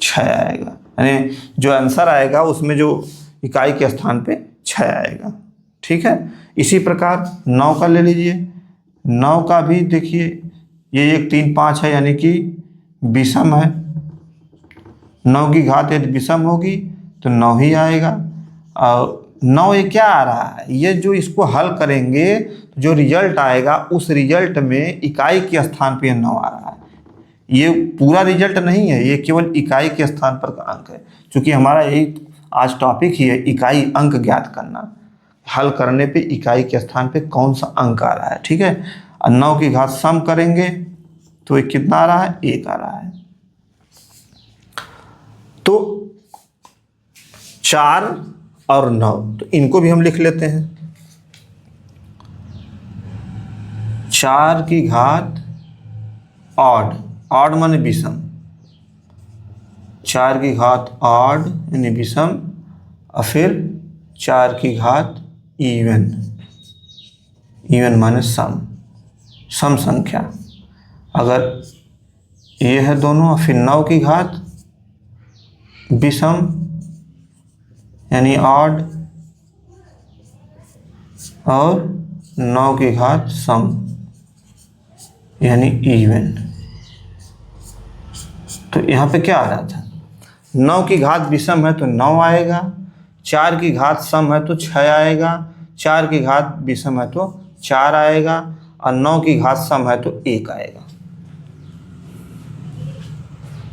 Speaker 1: 6 आएगा। यानी जो आंसर आएगा उसमें जो इकाई के स्थान पे 6 आएगा। ठीक है। इसी प्रकार 9 का ले लीजिए। 9 का भी देखिए, ये 1 3 5 है, यानी कि विषम है। 9 की घात यदि विषम होगी तो 9 ही आएगा। और 9 ये क्या आ रहा है, ये जो इसको हल करेंगे जो रिजल्ट आएगा उस रिजल्ट में इकाई के स्थान पे 9 आ रहा है। ये पूरा रिजल्ट नहीं है, ये केवल इकाई के स्थान पर का अंक है। क्योंकि हमारा यही आज टॉपिक ही है, इकाई अंक ज्ञात करना। हल करने पे इकाई के स्थान पे कौन सा अंक आ रहा है। ठीक है। और 9 की घात सम करेंगे तो ये कितना आ रहा है, 1 आ रहा है। तो 4 और 9, तो इनको भी हम लिख लेते हैं। 4 की घात ऑड, ऑड माने विषम, 4 की घात ऑड यानी विषम, और फिर 4 की घात इवन, इवन माने सम, सम संख्या। अगर ये है दोनों, फिर 9 की घात विषम यानी ऑड, और 9 की घात सम यानी इवन। तो यहाँ पे क्या आ रहा था, 9 की घात विषम है तो 9 आएगा, 4 की घात सम है तो 6 आएगा, 4 की घात विषम है तो 4 आएगा, और 9 की घात सम है तो 1 आएगा।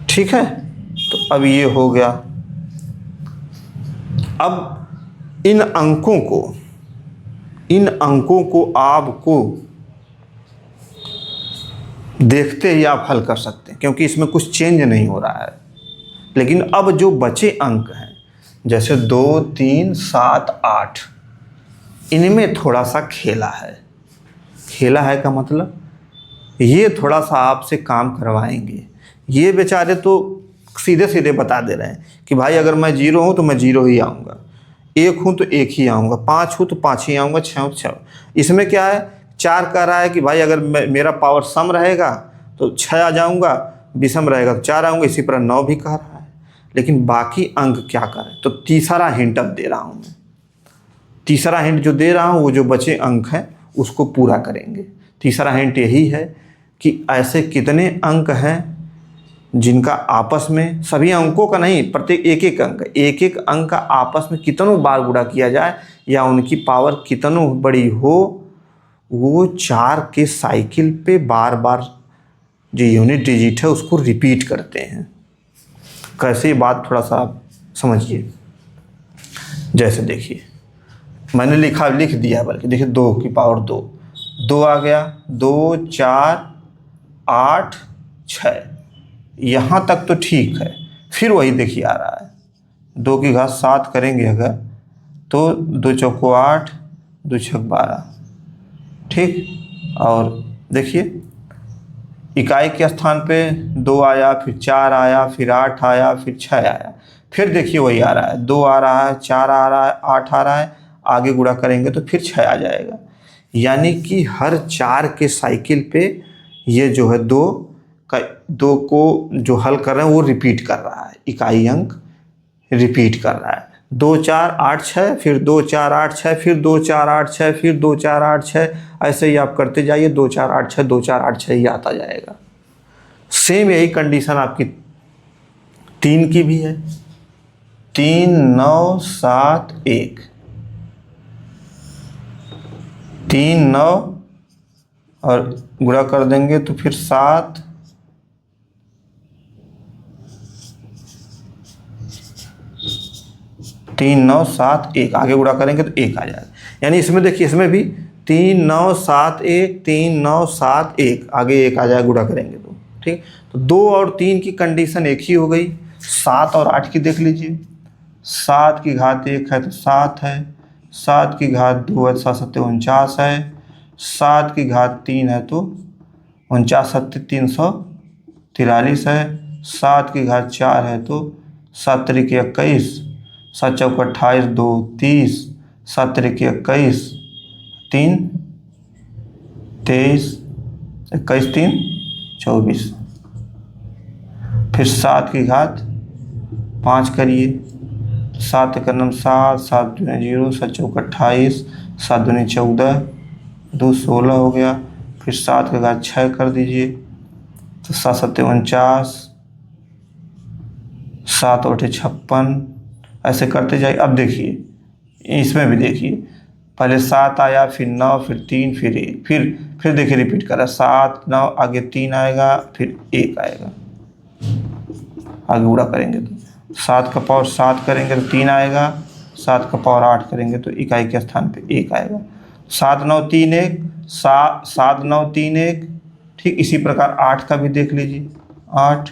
Speaker 1: ठीक है। तो अब ये हो गया। अब इन अंकों को आपको देखते ही आप हल कर सकते हैं, क्योंकि इसमें कुछ चेंज नहीं हो रहा है। लेकिन अब जो बचे अंक हैं, जैसे 2 3 7 8, इनमें थोड़ा सा खेला है। खेला है का मतलब ये थोड़ा सा आपसे काम करवाएंगे। ये बेचारे तो सीधे सीधे बता दे रहे हैं कि भाई अगर मैं 0 हूँ तो मैं 0 ही आऊँगा, 1 हूँ तो 1 ही आऊँगा, 5 हूँ तो 5 ही आऊँगा, 6 हूँ तो 6। इसमें क्या है, 4 कह रहा है कि भाई अगर मेरा पावर सम रहेगा तो 6 आ जाऊँगा, विषम रहेगा तो 4 आऊँगा। इसी तरह 9 भी कह रहा है। लेकिन बाकी अंक क्या करें, तो तीसरा हिंट अब दे रहा हूँ मैं। तीसरा हिंट जो दे रहा हूँ वो जो बचे अंक हैं उसको पूरा करेंगे। तीसरा हिंट यही है कि ऐसे कितने अंक हैं जिनका आपस में, सभी अंकों का नहीं, प्रत्येक एक एक अंक का आपस में कितनों बार गुणा किया जाए या उनकी पावर कितनों बड़ी हो, वो 4 के साइकिल पे बार बार जो यूनिट डिजिट है उसको रिपीट करते हैं। कैसे, बात थोड़ा सा आप समझिए। जैसे देखिए, मैंने लिख दिया, बल्कि देखिए 2 की पावर 2 आ गया, 2 4 8 6, यहाँ तक तो ठीक है। फिर वही देखिए आ रहा है, 2 की घात 7 करेंगे अगर तो 2 चौको 8, 2 छक 12। ठीक। और देखिए इकाई के स्थान पे 2 आया, फिर 4 आया, फिर 8 आया, फिर 6 आया। फिर देखिए वही आ रहा है, 2 आ रहा है, 4 आ रहा है, 8 आ रहा है, आगे गुणा करेंगे तो फिर 6 आ जाएगा। यानी कि हर 4 के साइकिल पे ये जो है 2 को जो हल कर रहे हैं वो रिपीट कर रहा है, इकाई अंक रिपीट कर रहा है। 2 4 8 6, फिर 2 4 8 6, फिर 2 4 8 6, फिर 2 4 8 6, ऐसे ही आप करते जाइए। 2 4 8 6, 2 4 8 6 ही आता जाएगा। सेम यही कंडीशन आपकी 3 की भी है। 3 9 7 1, 3 9 और गुणा कर देंगे तो फिर 7, 3 9 7 1, आगे गुणा करेंगे तो 1 आ जाएगा। यानी इसमें देखिए, इसमें भी 3 9 7 1, 3 9 7 1, आगे 1 आ जाएगा गुणा करेंगे तो। ठीक। तो 2 और 3 की कंडीशन एक ही हो गई। 7 और 8 की देख लीजिए। 7 की घात 1 है तो 7 है, 7 की घात 2 है, 7 7 49 है, 7 की घात 3 है तो 49 7 349 43 है, 7 की घात 4 है तो 7 त्रिक 21, 7 चौक 28, 2 30, 7 त्रिक 21, 3 23, 21 3 24, फिर 7 की घात 5 करिए, 7 एक नम 7, 7 दूनी 0, 7 चौक 28, 7 दूनी 14, 2 16 हो गया, फिर 7 की घात 6 कर दीजिए तो 7 7 49, 7 8 56, ऐसे करते जाइए। अब देखिए इसमें भी देखिए, पहले 7 आया, फिर 9, फिर 3, फिर 1, फिर देखिए रिपीट करा, 7 9 आगे 3 आएगा, फिर 1 आएगा, आगे उड़ा करेंगे तो 7 का पावर 7 करेंगे तो 3 आएगा, 7 का पावर 8 करेंगे तो इकाई के स्थान पे 1 आएगा। 7 9 3 1, 7 9 3 1, ठीक इसी प्रकार 8 का भी देख लीजिए, 8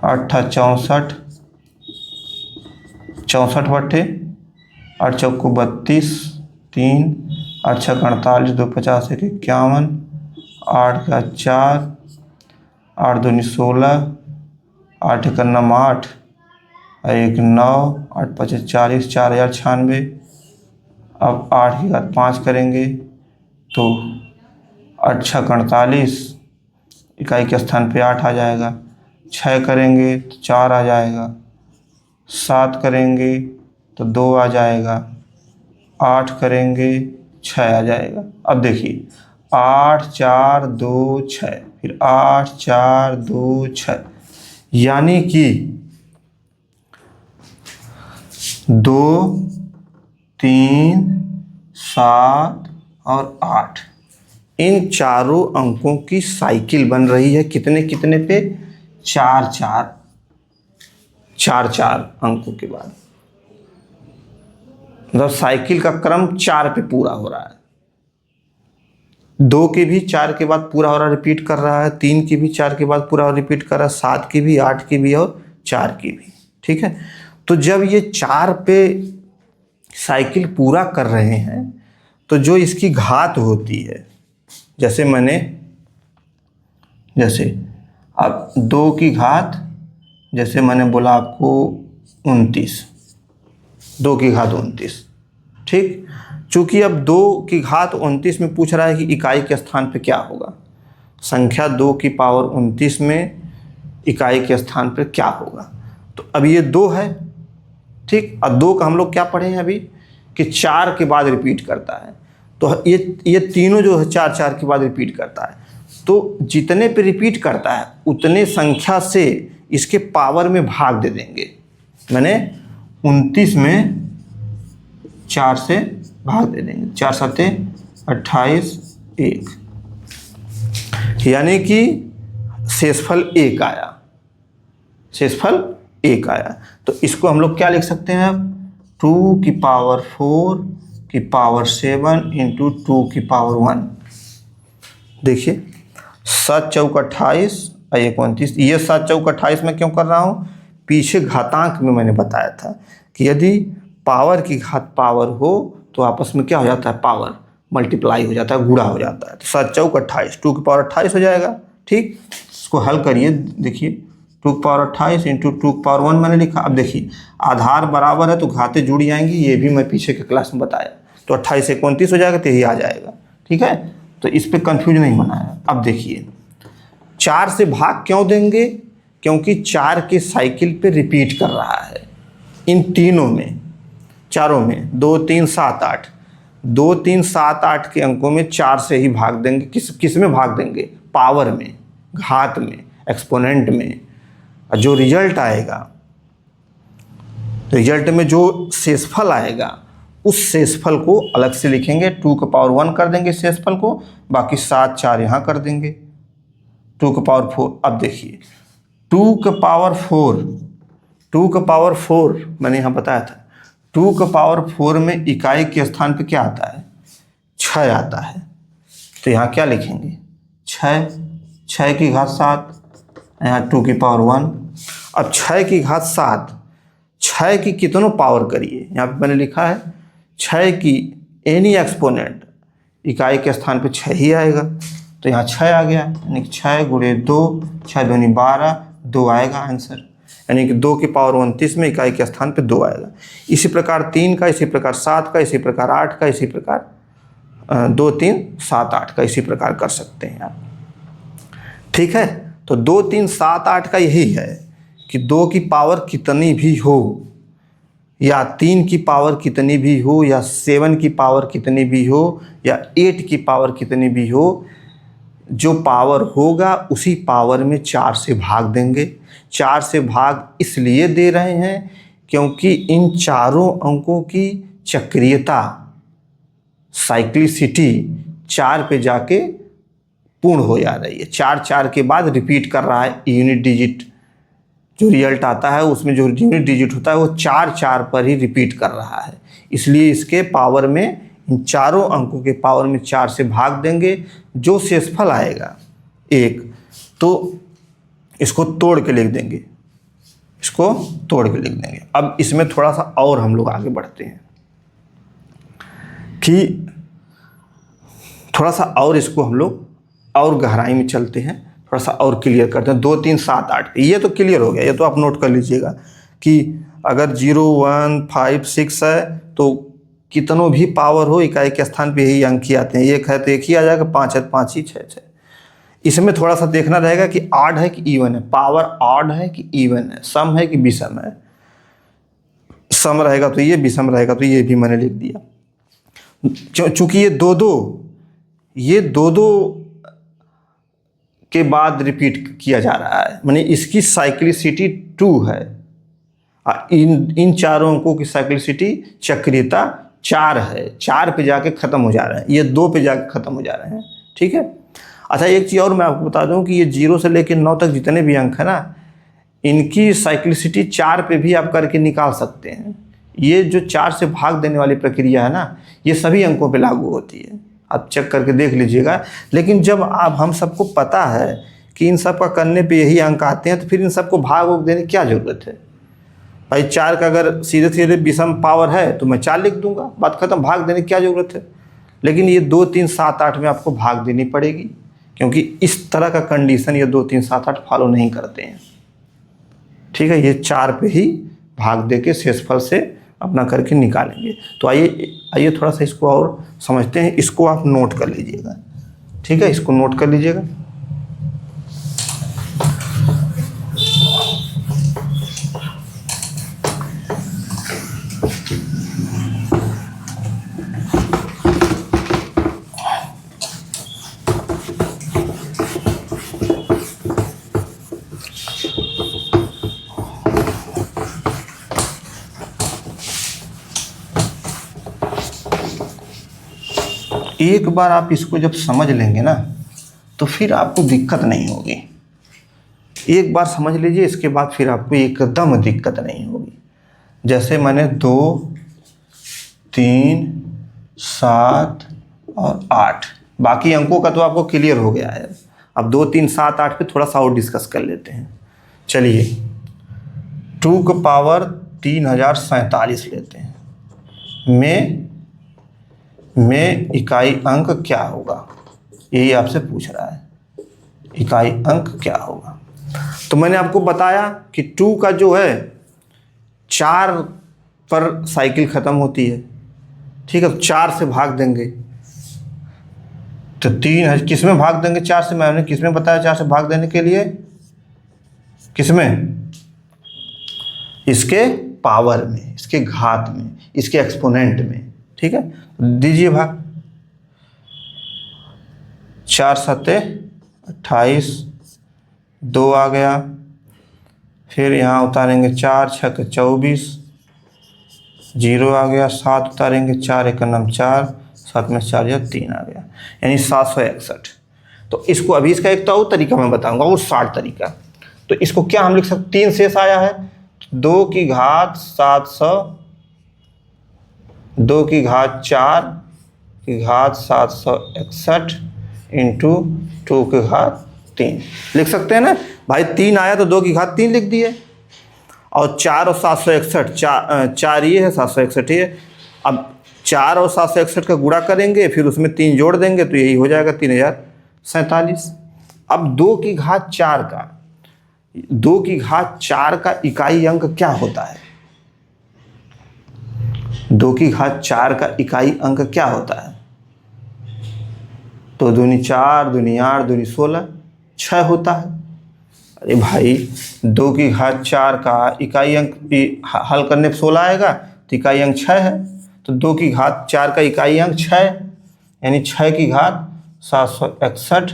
Speaker 1: 8 64, 64 बट्टे 8 चौक 32, 3 8 छः 48, 2 50 1 51, 8 का 4, 8 दूनी 16, 8 एक 8, 1 9, 8 5 40, 4096। अब 8 की घात 5 करेंगे तो 8 छः 48, इकाई के स्थान पे 8 आ जाएगा, 6 करेंगे तो 4 आ जाएगा, 7 करेंगे तो 2 आ जाएगा, 8 करेंगे 6 आ जाएगा। अब देखिए 8 4 2 6, फिर 8 4 2 6, यानी कि 2 3 7 और 8 इन चारों अंकों की साइकिल बन रही है। कितने कितने पे? 4 4 4 4 अंकों के बाद, मतलब साइकिल का क्रम 4 पे पूरा हो रहा है। 2 की भी 4 के बाद पूरा हो रहा है, रिपीट कर रहा है, 3 की भी 4 के बाद पूरा रिपीट कर रहा है, 7 की भी, 8 की भी और 4 की भी। ठीक है, तो जब ये 4 पे साइकिल पूरा कर रहे हैं तो जो इसकी घात होती है, जैसे अब 2 की घात, जैसे मैंने बोला आपको 29, 2 की घात 29, ठीक। चूंकि अब 2 की घात 29 में पूछ रहा है कि इकाई के स्थान पे क्या होगा, संख्या 2 की पावर 29 में इकाई के स्थान पर क्या होगा। तो अब ये 2 है, ठीक। और 2 का हम लोग क्या पढ़े हैं अभी कि 4 के बाद रिपीट करता है, तो ये तीनों जो है 4 4 के बाद रिपीट करता है। तो जितने पे रिपीट करता है उतने संख्या से इसके पावर में भाग दे देंगे, मैंने 29 में 4 से भाग दे देंगे, 4 7 28 1, यानी कि शेषफल 1 आया, शेषफल 1 आया। तो इसको हम लोग क्या लिख सकते हैं, 2 की पावर 4 की पावर 7 इंटू 2 की पावर 1। देखिए 7 चौक 28 और 29, ये 7 चौक 28 में क्यों कर रहा हूँ, पीछे घातांक में मैंने बताया था कि यदि पावर की घात पावर हो तो आपस में क्या हो जाता है, पावर मल्टीप्लाई हो जाता है, गुणा हो जाता है। तो 7 चौक 28, 2 की पावर 28 हो जाएगा, ठीक। इसको हल करिए, देखिए 2 की पावर 28 इंटू 2 की पावर 1 मैंने लिखा। अब देखिए आधार बराबर है तो घातें जुड़ जाएंगी, ये भी मैं पीछे के क्लास में बताया। तो 28 से 29 हो जाएगा तो यही आ जाएगा, ठीक है। तो इस पर कंफ्यूज नहीं होना है। अब देखिए 4 से भाग क्यों देंगे, क्योंकि 4 के साइकिल पे रिपीट कर रहा है, इन तीनों में, चारों में 2 3 7 8, 2 3 7 8 के अंकों में 4 से ही भाग देंगे। किस में भाग देंगे, पावर में, घात में, एक्सपोनेंट में। जो रिजल्ट आएगा, रिजल्ट में जो शेषफल आएगा उस शेषफल को अलग से लिखेंगे, 2 की पावर 1 कर देंगे शेषफल को, बाकी 7 4 यहाँ कर देंगे, 2 की पावर 4। अब देखिए 2 की पावर 4, 2 की पावर 4 मैंने यहाँ बताया था, 2 की पावर 4 में इकाई के स्थान पे क्या आता है, 6 आता है। तो यहाँ क्या लिखेंगे, 6, 6 की घात 7, यहाँ 2 की पावर 1। अब 6 की घात 7, 6 की कितनों पावर करिए, यहाँ पे मैंने लिखा है 6 की एनी एक्सपोनेंट, इकाई के स्थान पे 6 ही आएगा। तो यहाँ 6 आ गया, यानी कि 6 गुणे 2, 6 दूनी 12, 2 आएगा आंसर, यानी कि 2 की पावर 29 में इकाई के स्थान पे 2 आएगा। इसी प्रकार 3 का, इसी प्रकार 7 का, इसी प्रकार 8 का, इसी प्रकार 2, 3, 7, 8 का, इसी प्रकार कर सकते हैं आप। ठीक है, तो 2, 3, 7, 8 का यही है कि 2 की पावर कितनी भी हो, या 3 की पावर कितनी भी हो, या 7 की पावर कितनी भी हो, या 8 की पावर कितनी भी हो, जो पावर होगा उसी पावर में 4 से भाग देंगे। 4 से भाग इसलिए दे रहे हैं क्योंकि इन चारों अंकों की चक्रीयता, साइक्लिसिटी 4 पे जाके पूर्ण हो जा रही है। 4 4 के बाद रिपीट कर रहा है। यूनिट डिजिट जो रिजल्ट आता है उसमें जो यूनिट डिजिट होता है वो 4 4 पर ही रिपीट कर रहा है, इसलिए इसके पावर में, इन चारों अंकों के पावर में 4 से भाग देंगे। जो शेषफल आएगा 1, तो इसको तोड़ के लिख देंगे, इसको तोड़ के लिख देंगे। अब इसमें थोड़ा सा और हम लोग आगे बढ़ते हैं कि थोड़ा सा और इसको हम लोग और गहराई में चलते हैं, थोड़ा सा और क्लियर करते हैं। 2, 3, 7, 8 ये तो क्लियर हो गया, ये तो आप नोट कर लीजिएगा कि अगर 0, 1, 5, 6 है तो कितनों भी पावर हो इकाई के स्थान पे यही अंक ही आते हैं। 1 है तो 1 ही आ जाएगा, 5 है तो 5 ही, 6 6। इसमें थोड़ा सा देखना रहेगा कि ऑड है कि इवन है, पावर ऑड है कि इवन है, सम है कि विषम है। सम रहेगा तो ये, विषम रहेगा तो ये भी मैंने लिख दिया। चूंकि ये 2 2 के बाद रिपीट किया जा रहा है, माने इसकी साइक्लिसिटी 2 है। इन चारों अंकों की साइक्लिसिटी, चक्रीयता 4 है। 4 पे जाके ख़त्म हो जा रहे हैं, ये 2 पे जाके ख़त्म हो जा रहे हैं। ठीक है, अच्छा एक चीज़ और मैं आपको बता दूं कि ये 0 से लेकर 9 तक जितने भी अंक है ना, इनकी साइक्लिसिटी 4 पे भी आप करके निकाल सकते हैं। ये जो 4 से भाग देने वाली प्रक्रिया है ना, ये सभी अंकों पे लागू होती है, आप चेक करके देख लीजिएगा। लेकिन जब आप, हम सबको पता है कि इन सब का करने पे यही अंक आते हैं, तो फिर इन सबको भाग देने की क्या ज़रूरत है भाई। 4 का अगर सीधे सीधे विषम पावर है तो मैं 4 लिख दूंगा, बात खत्म, भाग देने की क्या ज़रूरत है। लेकिन ये 2, 3, 7, 8 में आपको भाग देनी पड़ेगी, क्योंकि इस तरह का कंडीशन ये 2, 3, 7, 8 फॉलो नहीं करते हैं। ठीक है, ये 4 पे ही भाग दे के शेषफल से अपना करके निकालेंगे। तो आइए थोड़ा सा इसको और समझते हैं। इसको आप नोट कर लीजिएगा, ठीक है, इसको नोट कर लीजिएगा। एक बार आप इसको जब समझ लेंगे ना, तो फिर आपको दिक्कत नहीं होगी। एक बार समझ लीजिए, इसके बाद फिर आपको एकदम दिक्कत नहीं होगी। जैसे मैंने 2, 3, 7 और 8, बाकी अंकों का तो आपको क्लियर हो गया है। अब 2, 3, 7, 8 पे थोड़ा सा और डिस्कस कर लेते हैं। चलिए 2 का पावर 3047 लेते हैं, में इकाई अंक क्या होगा, यही आपसे पूछ रहा है, इकाई अंक क्या होगा। तो मैंने आपको बताया कि 2 का जो है 4 पर साइकिल ख़त्म होती है। ठीक है, तो 4 से भाग देंगे, तो 3 किस में भाग देंगे 4 से, मैंने किस में बताया 4 से भाग देने के लिए, किस में, इसके पावर में, इसके घात में, इसके एक्सपोनेंट में। ठीक है, दीजिए भाग। 4 7 28, 2 आ गया, फिर यहाँ उतारेंगे 4 6 24, 0 आ गया, 7 उतारेंगे 4 1 4, 7 में 4 या 3 आ गया, यानी 761। तो इसको अभी इसका एक तो और तरीका मैं बताऊंगा, वो 60 तरीका। तो इसको क्या हम लिख सकते, 3 शेष आया है, 2 की घात 700, 2 की घात 4 की घात 761 इंटू 2 की घात 3 लिख सकते हैं ना भाई। 3 आया तो 2 की घात 3 लिख दिए, और 4 और 761, 4 ये है, 761 ये। अब 4 और 761 का गुणा करेंगे, फिर उसमें 3 जोड़ देंगे, तो यही हो जाएगा 47। अब 2 की घात 4 का 2 की घात 4 का इकाई अंक क्या होता है? 2 की घात 4 का इकाई अंक क्या होता है? तो दूनी 4, दूनी 8, दूनी 16, 6 होता है। अरे भाई 2 की घात 4 का इकाई अंक हल करने पर 16 आएगा, तो इकाई अंक 6 है। तो 2 की घात 4 का इकाई अंक 6 है, यानी 6 की घात 761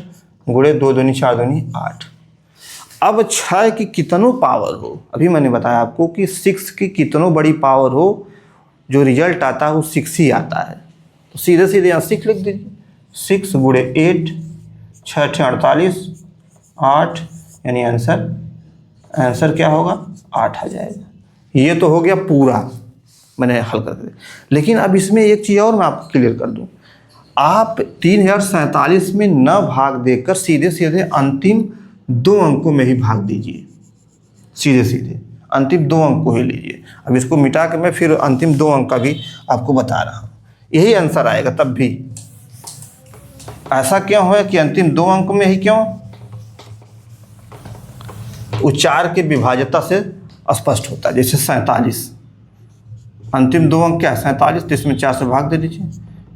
Speaker 1: गुणे 2 दूनी 4 दूनी 8। अब 6 की कितनों पावर हो, अभी मैंने बताया आपको कि 6 की कितनों बड़ी पावर हो, जो रिजल्ट आता है वो 6 ही आता है। तो सीधे सीधे यहाँ 6 लिख दीजिए। 6 गुणे 8, 6 × 48, 8, यानी आंसर क्या होगा? 8 आ जाएगा। ये तो हो गया पूरा, मैंने हल कर दिया। लेकिन अब इसमें एक चीज़ और मैं आपको क्लियर कर दूं, आप 3047 में न भाग देकर सीधे सीधे अंतिम 2 अंकों में ही भाग दीजिए। सीधे सीधे अंतिम 2 अंक को ही लीजिए। अब इसको मिटा के मैं फिर अंतिम 2 अंक का भी आपको बता रहा हूँ, यही आंसर आएगा। तब भी ऐसा क्यों है कि अंतिम 2 अंक में ही क्यों? वो 4 के विभाज्यता से स्पष्ट होता है। जैसे 47, अंतिम 2 अंक क्या है? 47, तो इसमें 4 से भाग दे दीजिए।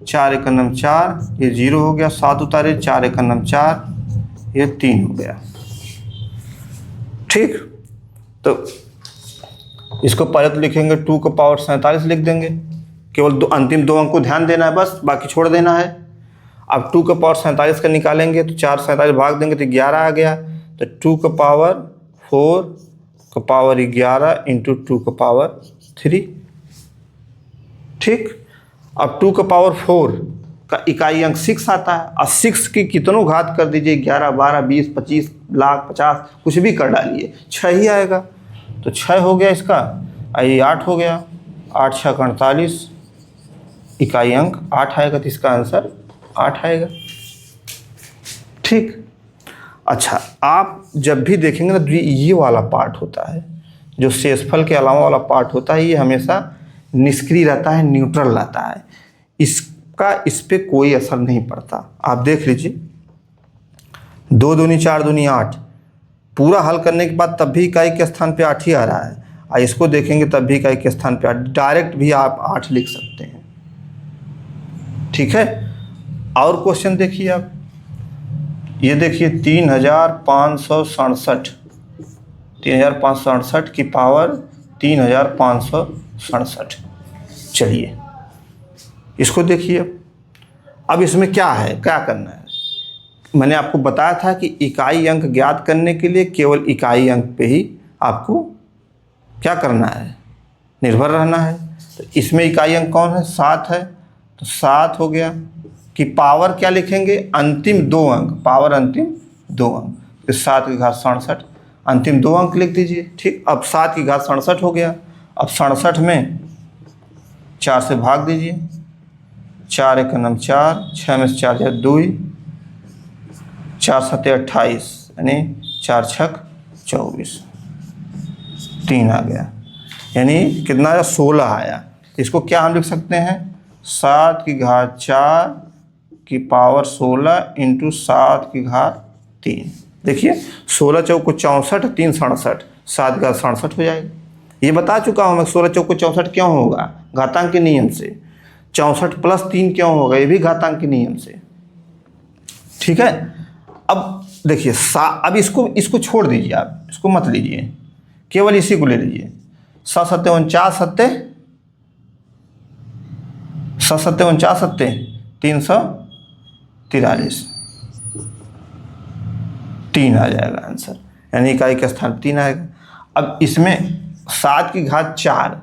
Speaker 1: 4 × 9 = 4, ये 0 हो गया। 7 उतारे, 4 × 9 = 4, ये 3 हो गया। ठीक, तो इसको पहले तो लिखेंगे 2 की पावर 47 लिख देंगे। केवल अंतिम 2 अंक को ध्यान देना है, बस बाकी छोड़ देना है। अब 2 की पावर 47 का निकालेंगे तो 4 47 भाग देंगे तो 11 आ गया। तो 2 की पावर 4 की पावर 11 × 2 की पावर 3। ठीक, अब 2 की पावर 4 का इकाई अंक 6 आता है। और 6 की कितनों घात कर दीजिए, 11, 12, 20, 25, लाख, 50, कुछ भी कर डालिए, 6 ही आएगा। तो 6 हो गया इसका, ये 8 हो गया। 8 × 6 = 48, इकाई अंक 8 आएगा। तो इसका आंसर 8 आएगा। ठीक, अच्छा, आप जब भी देखेंगे ना, ये वाला पार्ट होता है जो शेषफल के अलावा वाला पार्ट होता है, ये हमेशा निष्क्रिय रहता है, न्यूट्रल रहता है। इस पे कोई असर नहीं पड़ता। आप देख लीजिए, 2 दूनी 4 दूनी 8, पूरा हल करने के बाद तब भी इकाई के स्थान पे 8 ही आ रहा है। और इसको देखेंगे तब भी इकाई के स्थान पे 8, डायरेक्ट भी आप 8 लिख सकते हैं। ठीक है, और क्वेश्चन देखिए आप, ये देखिए 3567 की पावर 3567। चलिए इसको देखिए। अब इसमें क्या है, क्या करना है? मैंने आपको बताया था कि इकाई अंक ज्ञात करने के लिए केवल इकाई अंक पे ही आपको क्या करना है, निर्भर रहना है। तो इसमें इकाई अंक कौन है? 7 है। तो 7 हो गया कि पावर क्या लिखेंगे? अंतिम 2 अंक, पावर अंतिम 2 अंक। तो 7 की घात 67, अंतिम 2 अंक लिख दीजिए। ठीक, अब 7 की घात 67 हो गया। अब 67 में 4 से भाग दीजिए। 4 × 9 = 4, 6 में से 4 जाए 2, 4 × 7 = 28, यानी 4 × 6 = 24, 3 आ गया। यानी कितना आया? 16 आया। इसको क्या हम लिख सकते हैं? 7 की घात 4 की पावर 16 × 7 की घात 3। देखिए 16 चौको 64, 3 67, 7 की घात 67 हो जाएगा। ये बता चुका हूँ मैं, 16 चौको 64 क्यों होगा? घातांक के नियम से। 64 + 3 क्यों होगा? ये भी घातांक के नियम से। ठीक है, अब देखिए अब इसको छोड़ दीजिए, आप इसको मत लीजिए, केवल इसी को ले लीजिए। 7 × 7 = 49, 7 × 7 = 49, 343, 3 आ जाएगा आंसर, यानी इकाई के स्थान 3 आएगा। अब इसमें 7 की घात 4,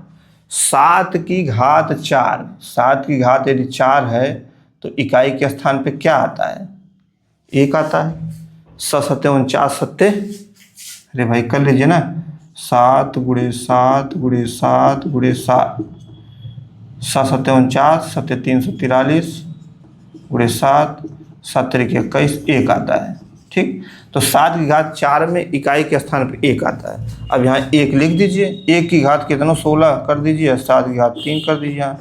Speaker 1: 7 की घात 4, 7 की घात यदि 4 है तो इकाई के स्थान पे क्या आता है? 1 आता है। 7 × 7 = 49, अरे भाई कर लीजिए ना, 7 × 7 × 7 × 7, 7 × 7 = 49, 7 × 3 = 343 × 7, 7 × 3 = 21, 1 आता है। ठीक, तो 7 की घात 4 में इकाई के स्थान पे 1 आता है। अब यहाँ 1 लिख दीजिए। 1 की घात कितना? 16 कर दीजिए, 7 की घात 3 कर दीजिए। यहाँ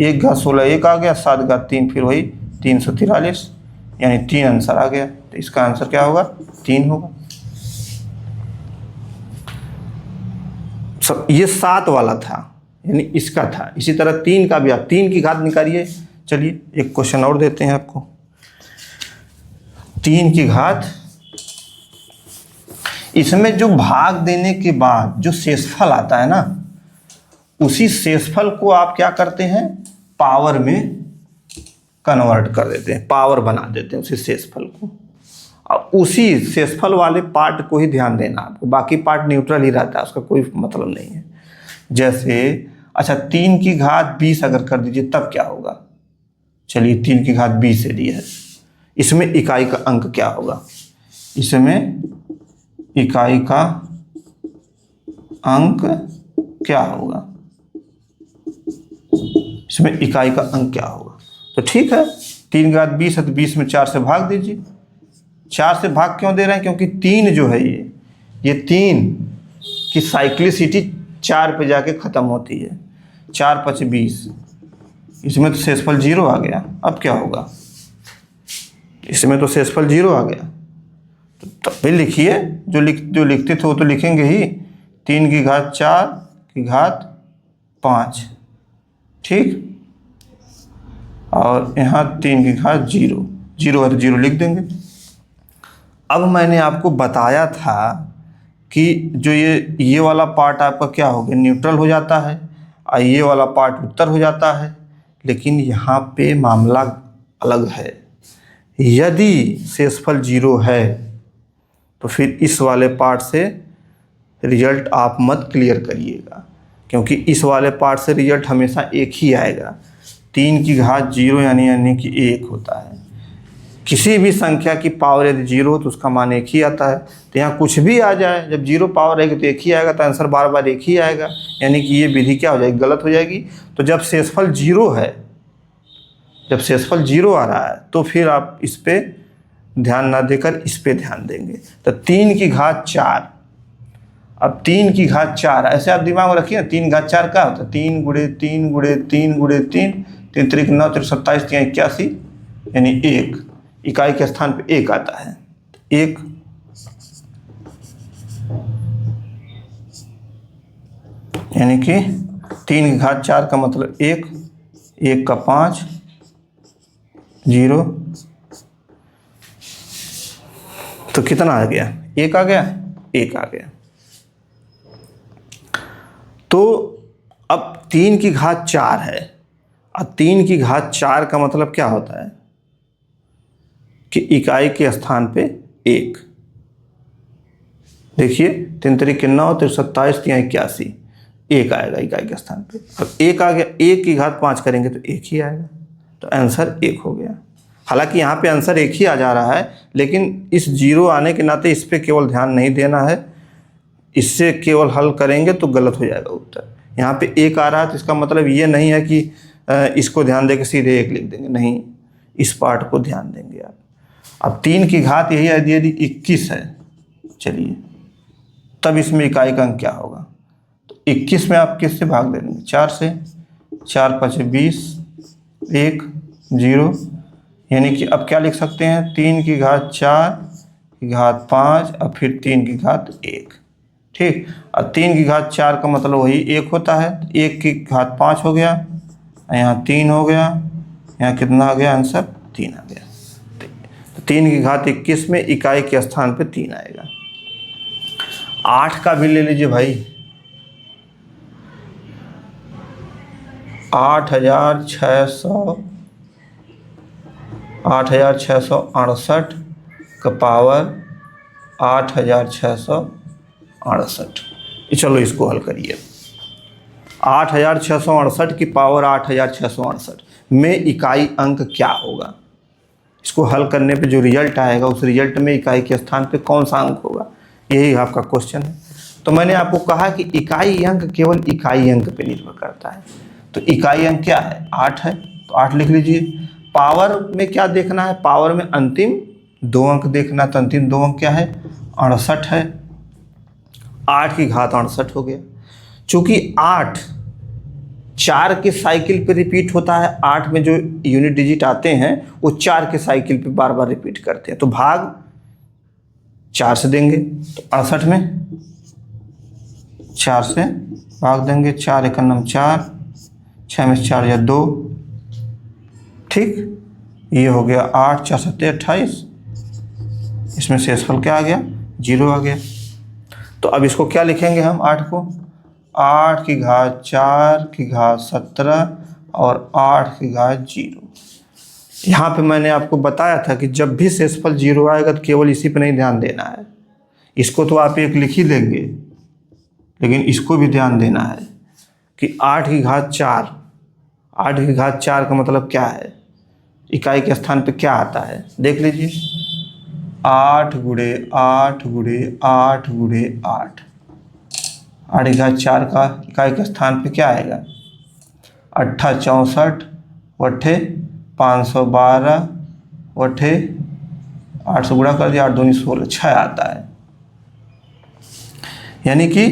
Speaker 1: 1 घात 16 1 आ गया, 7 घात 3 फिर वही 343, यानी 3 आंसर आ गया। तो इसका आंसर क्या होगा? 3 होगा। सब ये 7 वाला था, यानी इसका था। इसी तरह 3 का भी आप 3 की घात निकालिए। चलिए एक क्वेश्चन और देते हैं आपको। 3 की घात, इसमें जो भाग देने के बाद जो शेषफल आता है ना, उसी शेषफल को आप क्या करते हैं? पावर में कन्वर्ट कर देते हैं, पावर बना देते हैं उसी शेषफल को। अब उसी शेषफल वाले पार्ट को ही ध्यान देना आपको, बाकी पार्ट न्यूट्रल ही रहता है, उसका कोई मतलब नहीं है। जैसे अच्छा 3 की घात 20 अगर कर दीजिए तब क्या होगा? चलिए 3 की घात 20 से दी है, इसमें इकाई का अंक क्या होगा? इसमें इकाई का अंक क्या होगा? इसमें इकाई का अंक क्या होगा? तो ठीक है, 3 की घात 20 है तो 20 में 4 से भाग दीजिए। 4 से भाग क्यों दे रहे हैं? क्योंकि 3 जो है ये 3 की साइक्लिसिटी 4 पे जाके ख़त्म होती है। 4 5 20, इसमें तो शेषफल 0 आ गया। अब क्या होगा? इसमें तो शेषफल 0 आ गया। तो तब भी लिखिए, जो लिखते थे वो तो लिखेंगे ही। 3 की घात 4 की घात 5, ठीक। और यहाँ 3 की घात 0 है तो 0 लिख देंगे। अब मैंने आपको बताया था कि जो ये वाला पार्ट आपका क्या हो गया? न्यूट्रल हो जाता है और ये वाला पार्ट उत्तर हो जाता है। लेकिन यहाँ पे मामला अलग है। यदि शेषफल 0 है तो फिर इस वाले पार्ट से रिजल्ट आप मत क्लियर करिएगा, क्योंकि इस वाले पार्ट से रिजल्ट हमेशा एक ही आएगा। 3 की घात 0 यानी कि 1 होता है। किसी भी संख्या की पावर यदि 0 हो तो उसका मान 1 ही आता है। तो यहाँ कुछ भी आ जाए, जब 0 पावर रहेगी तो 1 ही आएगा, तो आंसर बार बार 1 ही आएगा। यानी कि ये विधि क्या हो जाएगी? गलत हो जाएगी। तो जब शेषफल 0 है, जब शेषफल 0 आ रहा है तो फिर आप इस पर ध्यान ना देकर इस पे ध्यान देंगे। तो 3 की घात 4, अब 3 की घात 4 ऐसे आप दिमाग में रखिए। 3 की घात 4 क्या होता है? 3 गुणे 3 गुणे 3 गुणे 3, 3 त्रिक 9, 3 27, 3 81, यानी 1। इकाई के स्थान पे 1 आता है। 1 यानी कि 3 की घात 4 का मतलब 1, 1 का 5, 0, तो कितना आ गया? 1 आ गया, 1 आ गया। तो अब 3 की घात 4 है, और 3 की घात 4 का मतलब क्या होता है? कि इकाई के स्थान पे 1। देखिए 3 त्रिक 9, 3 27, 3 81, 1 आएगा इकाई के स्थान पे। अब 1 आ गया, 1 की घात 5 करेंगे तो 1 ही आएगा। तो आंसर 1 हो गया। हालांकि यहाँ पे आंसर 1 ही आ जा रहा है, लेकिन इस 0 आने के नाते इस पे केवल ध्यान नहीं देना है। इससे केवल हल करेंगे तो गलत हो जाएगा उत्तर। यहाँ पे 1 आ रहा है तो इसका मतलब ये नहीं है कि इसको ध्यान दे के सीधे 1 लिख देंगे, नहीं, इस पार्ट को ध्यान देंगे आप। अब 3 की घात यही है, यदि 21 है, चलिए तब इसमें इकाई का अंक क्या होगा? तो 21 में आप किससे भाग दे देंगे? 4 से। 4 5 20, 1 0, यानी कि अब क्या लिख सकते हैं? 3 की घात 4 की घात 5 और फिर 3 की घात 1, ठीक। और 3 की घात 4 का मतलब वही 1 होता है। 1 की घात 5 हो गया, यहाँ 3 हो गया, यहाँ कितना आ गया? आंसर 3 आ गया। तो 3 की घात 21 में इकाई के स्थान पे 3 आएगा। 8 का भी ले लीजिए भाई। 8668 का पावर 8668। चलो इसको हल करिए। 8668 की पावर 8668 में इकाई अंक क्या होगा? इसको हल करने पे जो रिजल्ट आएगा उस रिजल्ट में इकाई के स्थान पे कौन सा अंक होगा, यही आपका क्वेश्चन है। तो मैंने आपको कहा कि इकाई अंक केवल इकाई अंक पे निर्भर करता है। तो इकाई अंक क्या है? 8 है, तो 8 लिख लीजिए। पावर में क्या देखना है? पावर में अंतिम 2 अंक देखना। तो अंतिम 2 अंक क्या है? 68 है। 8 की घात 68 हो गया। चूंकि 8 4 के साइकिल पे रिपीट होता है, 8 में जो यूनिट डिजिट आते हैं वो 4 के साइकिल पे बार बार रिपीट करते हैं, तो भाग 4 से देंगे, तो 68 में 4 से भाग देंगे, 4 एकम 4, 6 में 4 या 2, ठीक, ये हो गया 8, 4 7 28, इसमें शेषफल क्या आ गया, 0 आ गया। तो अब इसको क्या लिखेंगे हम, 8 को 8 की घात 4 की घात 17 और 8 की घात 0। यहाँ पे मैंने आपको बताया था कि जब भी शेषफल 0 आएगा तो केवल इसी पे नहीं ध्यान देना है, इसको तो आप एक लिख ही देंगे, लेकिन इसको भी ध्यान देना है कि 8 की घात 4, 8 की घात 4 का मतलब क्या है, इकाई के स्थान पे क्या आता है, देख लीजिए, 8 गुणे 8 गुणे 8 गुणे 8, 8 की घात 4 का इकाई के स्थान पे क्या आएगा, 8 64 वट्ठे 512 वट्ठे 8 से गुणा कर दिया, 8 दूनी 16, 6 आता है। यानी कि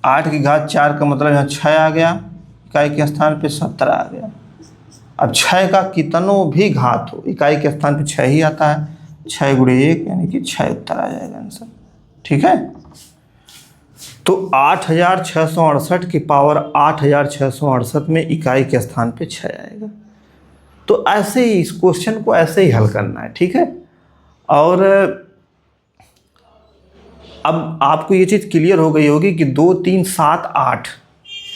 Speaker 1: 8 की घात 4 का मतलब यहाँ 6 आ गया, इकाई के स्थान पे 17 आ गया। अब 6 का कितनों भी घात हो, इकाई के स्थान पे 6 ही आता है, 6 गुणे 1 यानी कि 6 उत्तर आ जाएगा आंसर, ठीक है। तो 8668 की पावर 8668 में इकाई के स्थान पे 6 आएगा। तो ऐसे ही इस क्वेश्चन को ऐसे ही हल करना है, ठीक है। और अब आपको ये चीज़ क्लियर हो गई होगी कि 2 3 7 8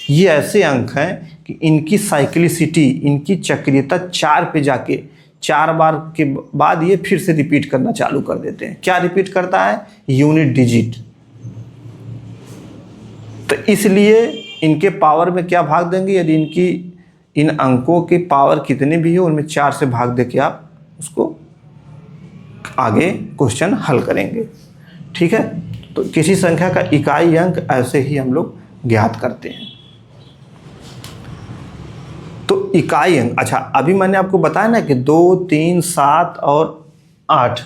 Speaker 1: ये ऐसे अंक हैं कि इनकी साइक्लिसिटी, इनकी चक्रीयता 4 पे जाके 4 बार के बाद ये फिर से रिपीट करना चालू कर देते हैं। क्या रिपीट करता है, यूनिट डिजिट। तो इसलिए इनके पावर में क्या भाग देंगे, यदि इनकी इन अंकों की पावर कितने भी हो उनमें 4 से भाग दे के आप उसको आगे क्वेश्चन हल करेंगे, ठीक है। तो किसी संख्या का इकाई अंक ऐसे ही हम लोग ज्ञात करते हैं। तो इकाई अंक, अच्छा अभी मैंने आपको बताया ना कि 2 3 7 और 8,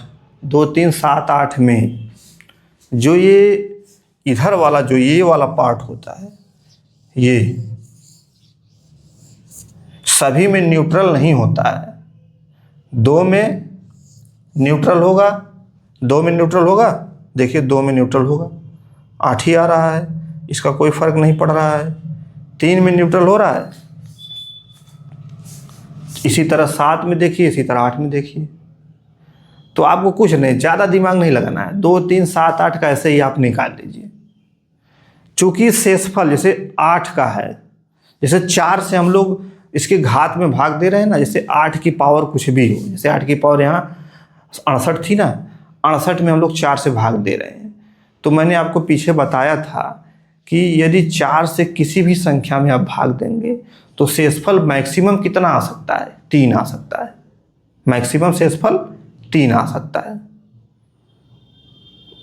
Speaker 1: 2 3 7 8 में जो ये इधर वाला जो ये वाला पार्ट होता है, ये सभी में न्यूट्रल नहीं होता है। 2 में न्यूट्रल होगा, 2 में न्यूट्रल होगा, देखिए 2 में न्यूट्रल होगा, 8 ही आ रहा है, इसका कोई फर्क नहीं पड़ रहा है। 3 में न्यूट्रल हो रहा है, इसी तरह 7 में देखिए, इसी तरह 8 में देखिए। तो आपको कुछ नहीं, ज़्यादा दिमाग नहीं लगाना है, 2 3 7 8 का ऐसे ही आप निकाल लीजिए। चूँकि शेषफल जैसे 8 का है, जैसे 4 से हम लोग इसके घात में भाग दे रहे हैं ना, जैसे 8 की पावर कुछ भी हो, जैसे 8 की पावर यहाँ 68 थी ना, 68 में हम लोग 4 से भाग दे रहे हैं। तो मैंने आपको पीछे बताया था कि यदि 4 से किसी भी संख्या में आप भाग देंगे तो शेषफल मैक्सिमम कितना आ सकता है, 3 आ सकता है, मैक्सिमम शेषफल 3 आ सकता है।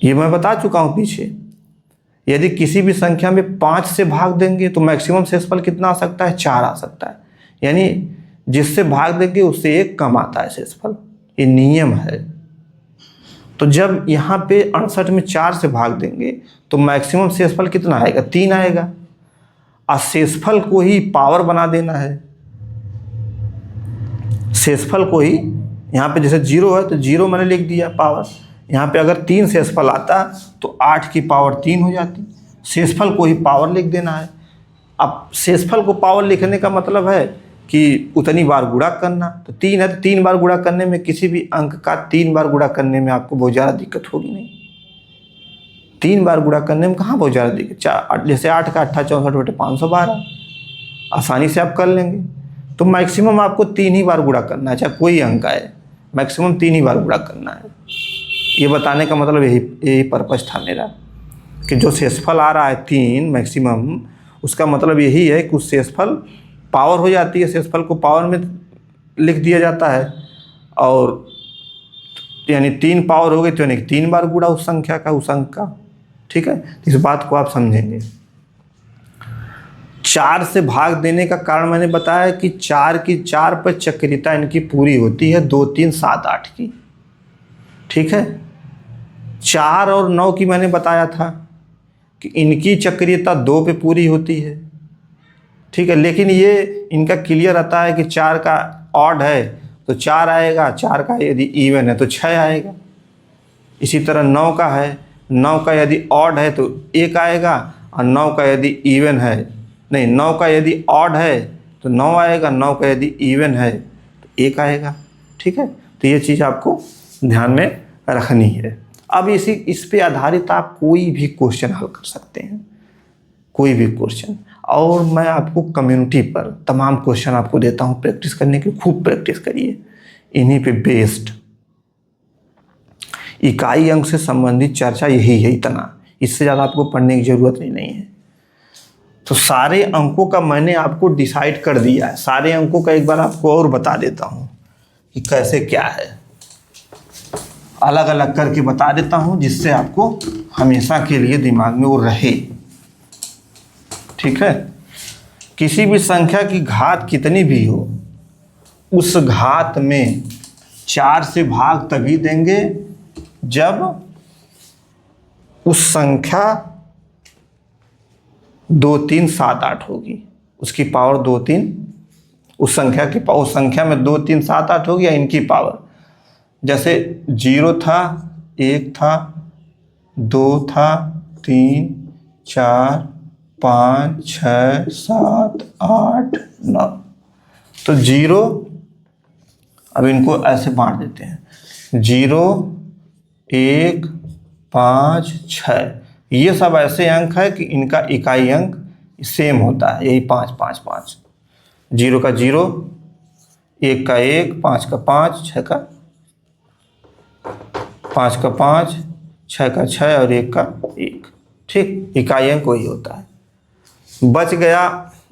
Speaker 1: ये मैं बता चुका हूँ पीछे। यदि किसी भी संख्या में 5 से भाग देंगे तो मैक्सिमम शेषफल कितना आ सकता है, 4 आ सकता है। यानी जिससे भाग देंगे उससे 1 कम आता है शेषफल, ये नियम है। तो जब यहाँ पे 68 में 4 से भाग देंगे तो मैक्सिमम शेषफल कितना आएगा, 3 आएगा। और शेषफल को ही पावर बना देना है, शेषफल को ही यहाँ पे जैसे 0 है तो 0 मैंने लिख दिया पावर, यहाँ पे अगर 3 शेषफल आता तो 8 की पावर 3 हो जाती, शेषफल को ही पावर लिख देना है। अब शेषफल को पावर लिखने का मतलब है कि उतनी बार गुणा करना, तो 3 है तो 3 बार गुणा करने में, किसी भी अंक का 3 बार गुणा करने में आपको बहुत ज़्यादा दिक्कत होगी नहीं। 3 बार गुणा करने में कहाँ बहुत ज़्यादा दिक्कत, जैसे 8 का 8 64 बटे 512 आसानी से आप कर लेंगे। तो मैक्सिमम आपको 3 ही बार गुणा करना है, चाहे कोई अंक आए, मैक्सिमम 3 ही बार गुणा करना है। ये बताने का मतलब यही पर्पस था मेरा, कि जो शेषफल आ रहा है 3 मैक्सिमम, उसका मतलब यही है कि उस शेषफल पावर हो जाती है, शेषफल को पावर में लिख दिया जाता है, और यानी 3 पावर हो गई तो यानी 3 बार गुणा उस संख्या का, उस अंक का, ठीक है। इस बात को आप समझेंगे। 4 से भाग देने का कारण मैंने बताया कि 4 पर चक्रियता इनकी पूरी होती है 2 3 7 8 की, ठीक है। 4 और 9 की मैंने बताया था कि इनकी चक्रियता 2 पे पूरी होती है, ठीक है। लेकिन ये इनका क्लियर आता है कि 4 का ऑड है तो 4 आएगा, 4 का यदि इवन है तो 6 आएगा। इसी तरह 9 का है, 9 का यदि ऑड है तो 1 आएगा, और 9 का यदि इवन है, नहीं 9 का यदि ऑड है तो 9 आएगा, 9 का यदि इवन है तो 1 आएगा। ठीक है, तो ये चीज़ आपको ध्यान में रखनी है। अब इस पे आधारित आप कोई भी क्वेश्चन हल कर सकते हैं, कोई भी क्वेश्चन। और मैं आपको कम्युनिटी पर तमाम क्वेश्चन आपको देता हूँ प्रैक्टिस करने की, खूब प्रैक्टिस करिए इन्हीं पे बेस्ड। इकाई अंक से संबंधित चर्चा यही है, इतना, इससे ज़्यादा आपको पढ़ने की ज़रूरत नहीं है। तो सारे अंकों का मैंने आपको डिसाइड कर दिया है, सारे अंकों का एक बार आपको और बता देता हूँ कि कैसे क्या है, अलग अलग करके बता देता हूँ, जिससे आपको हमेशा के लिए दिमाग में वो रहे। ठीक है, किसी भी संख्या की घात कितनी भी हो, उस घात में 4 से भाग तभी देंगे जब उस संख्या 2 3 7 8 होगी, उसकी पावर 2 3, उस संख्या की उस संख्या में 2 3 7 8 होगी, या इनकी पावर, जैसे 0 था, 1 था, 2 था, 3 4 5 6 7 8 9। तो 0, अब इनको ऐसे बांट देते हैं, 0 1 5 6, ये सब ऐसे अंक है कि इनका इकाई अंक सेम होता है, यही 5 5 5। 0 का 0, 1 का 1, 5 का 5, 6 का 5 का 5, 6 का 6 और 1 का 1। ठीक, इकाई अंक वही होता है। बच गया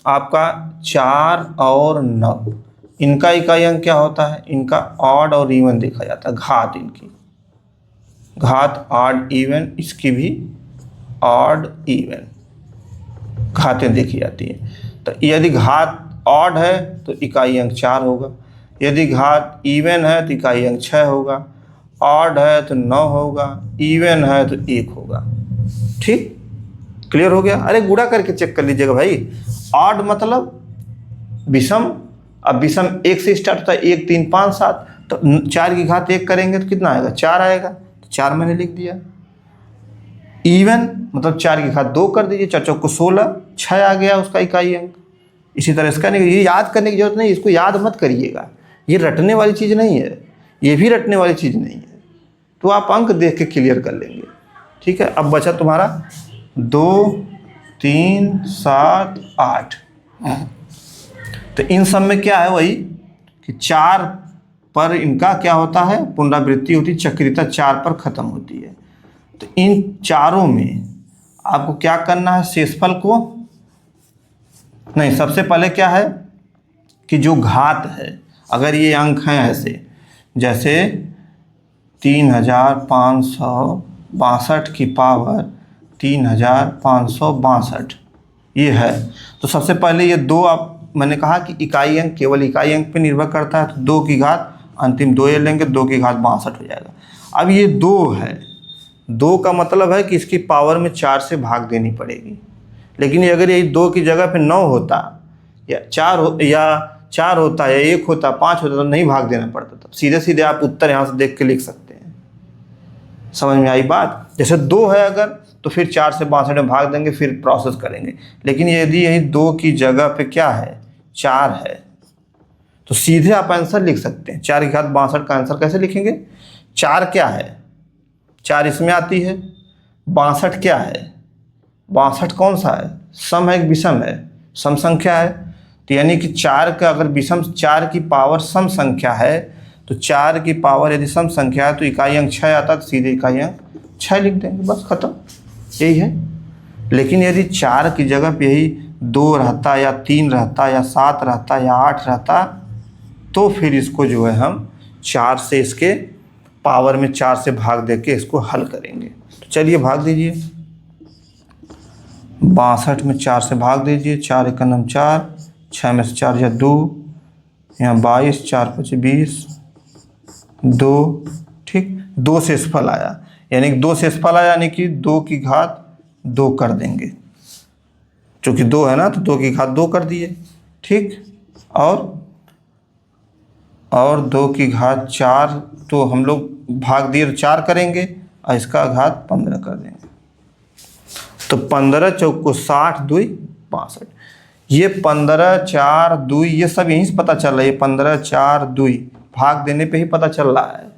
Speaker 1: आपका 4 और 9, इनका इकाई अंक क्या होता है, इनका ऑड और इवन देखा जाता है, घात, इनकी घात ऑड इवन, इसकी भी ऑड इवन घातें देखी जाती है। तो यदि घात ऑड है तो इकाई अंक 4 होगा, यदि घात इवन है तो इकाई अंक 6 होगा, ऑड है तो 9 होगा, इवन है तो 1 होगा। ठीक, क्लियर हो गया। अरे गुणा करके चेक कर लीजिएगा भाई। ऑड मतलब विषम, अब विषम 1 से स्टार्ट होता है, 1 3 5 7, तो 4 की घात 1 करेंगे तो कितना आएगा, 4 आएगा, तो 4 मैंने लिख दिया। इवन मतलब 4 की घात 2 कर दीजिए, 4 चौक 16, 6 आ गया उसका इकाई अंक। इसी तरह इसका नहीं, ये याद करने की जरूरत नहीं, इसको याद मत करिएगा, ये रटने वाली चीज़ नहीं है, ये भी रटने वाली चीज़ नहीं है, तो आप अंक देख के क्लियर कर लेंगे। ठीक है, अब बचा तुम्हारा 2 3 7 8। तो इन सब में क्या है, वही कि 4 पर इनका क्या होता है, पुनरावृत्ति होती, चक्रियता 4 पर ख़त्म होती है। तो इन चारों में आपको क्या करना है, शेषफल को नहीं, सबसे पहले क्या है कि जो घात है, अगर ये अंक हैं ऐसे, जैसे 3562 की पावर 3562 ये है, तो सबसे पहले ये 2, आप मैंने कहा कि इकाई अंक केवल इकाई अंक पे निर्भर करता है, तो 2 की घात अंतिम 2 ये लेंगे, 2 की घात 62 हो जाएगा। अब ये 2 है, 2 का मतलब है कि इसकी पावर में 4 से भाग देनी पड़ेगी, लेकिन अगर यही 2 की जगह पे 9 होता, या 4 होता, या 1 होता, 5 होता, तो नहीं भाग देना पड़ता, तब सीधे सीधे आप उत्तर यहाँ से देख के लिख सकते हैं। समझ में आई बात। जैसे 2 है अगर, तो फिर 4 से 62 में भाग देंगे, फिर प्रोसेस करेंगे। लेकिन यदि यही 2 की जगह पे क्या है, 4 है, तो सीधे आप आंसर लिख सकते हैं। 4 की घात 62 का आंसर कैसे लिखेंगे, 4 क्या है, 4 इसमें आती है, 62 क्या है, 62 कौन सा है, सम है कि विषम है, सम संख्या है। तो यानी कि 4 का अगर विषम, 4 की पावर सम संख्या है, तो 4 की पावर यदि सम संख्या है तो इकाई अंक 6 आता है, तो सीधे इकाई अंक 6 लिख देंगे, बस खत्म, यही है। लेकिन यदि 4 की जगह पे यही 2 रहता, या 3 रहता, या 7 रहता, या 8 रहता, तो फिर इसको जो है हम 4 से, इसके पावर में 4 से भाग दे के इसको हल करेंगे। तो चलिए भाग दीजिए, 62 में 4 से भाग दीजिए, 4 1 9 4, 6 में से 4 या 2, यहाँ 22, 4 5 20, 2। ठीक, 2 शेषफल आया, यानी कि 2 शेषफल आया, यानी कि 2 की घात 2 कर देंगे। चूँकि 2 है ना तो 2 की घात 2 कर दिए, ठीक। और 2 की घात 4 तो हम लोग भाग दिए तो 4 करेंगे और इसका घात 15 कर देंगे। तो 15 चौको 60 2 62। ये 15 4 2 ये सब यहीं से पता चल रहा है। ये 15 4 2 भाग देने पे ही पता चल रहा है।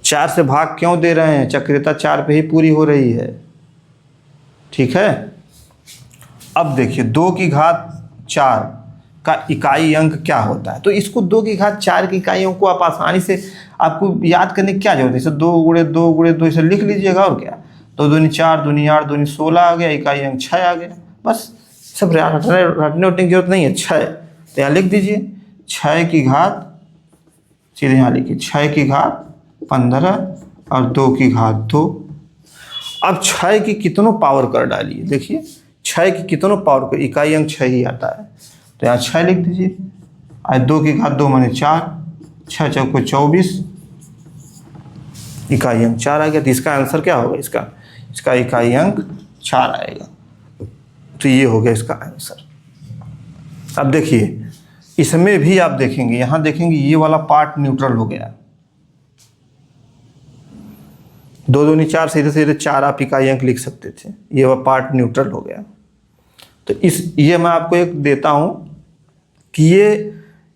Speaker 1: 4 से भाग क्यों दे रहे हैं? चक्रियता 4 पे ही पूरी हो रही है, ठीक है। अब देखिए 2 की घात 4 का इकाई अंक क्या होता है? तो इसको 2 की घात 4 की इकाइयों को आप आसानी से आपको याद करने की क्या जरूरत है? इसे 2 गुणे 2 गुणे 2 इसे लिख लीजिएगा और क्या। 2 दूनी 4 दूनी 8 दूनी 16 आ गया, इकाई अंक 6 आ गया। बस सब रटने उठने की जरूरत नहीं है। 6 तो यहाँ लिख दीजिए 6 की घात, सीधे यहाँ लिखिए 6 की घात 15 और 2 की घात 2। अब 6 की कितनों पावर कर डालिए। देखिए 6 की कितनों पावर कर, इकाई अंक 6 ही आता है तो यहाँ 6 लिख दीजिए। आज 2 की घात 2 माने 4, 6 चौको 24, इकाई अंक 4 आ गया। तो इसका आंसर क्या होगा? इसका इकाई अंक 4 आएगा। तो ये हो गया इसका आंसर। अब देखिए इसमें भी आप देखेंगे, यहाँ देखेंगे ये वाला पार्ट न्यूट्रल हो गया। 2 दूनी 4 सीधे सीधे 4 आप इकाई अंक लिख सकते थे, ये वाला पार्ट न्यूट्रल हो गया। तो ये मैं आपको एक देता हूँ कि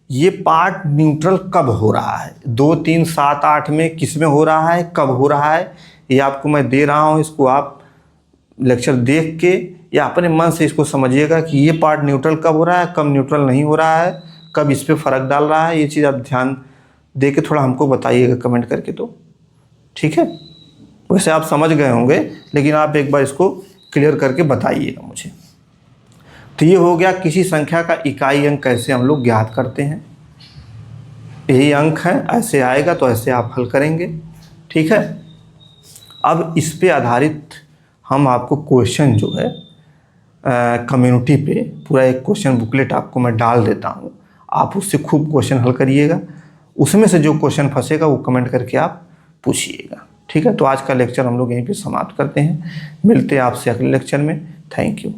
Speaker 1: ये पार्ट न्यूट्रल कब हो रहा है, 2 3 7 8 में किस में हो रहा है, कब हो रहा है, ये आपको मैं दे रहा हूँ। इसको आप लेक्चर देख के या अपने मन से इसको समझिएगा कि ये पार्ट न्यूट्रल कब हो रहा है, कब न्यूट्रल नहीं हो रहा है, कब इस पर फ़र्क डाल रहा है। ये चीज़ आप ध्यान दे के थोड़ा हमको बताइएगा कमेंट करके, तो ठीक है। वैसे आप समझ गए होंगे लेकिन आप एक बार इसको क्लियर करके बताइएगा मुझे। तो ये हो गया किसी संख्या का इकाई अंक कैसे हम लोग ज्ञात करते हैं। यही अंक है, ऐसे आएगा तो ऐसे आप हल करेंगे, ठीक है। अब इस पे आधारित हम आपको क्वेश्चन जो है कम्युनिटी पे पूरा एक क्वेश्चन बुकलेट आपको मैं डाल देता हूँ, आप उससे खूब क्वेश्चन हल करिएगा। उसमें से जो क्वेश्चन फंसेगा वो कमेंट करके आप पूछिएगा, ठीक है। तो आज का लेक्चर हम लोग यहीं पे समाप्त करते हैं। मिलते हैं आपसे अगले लेक्चर में। Thank you.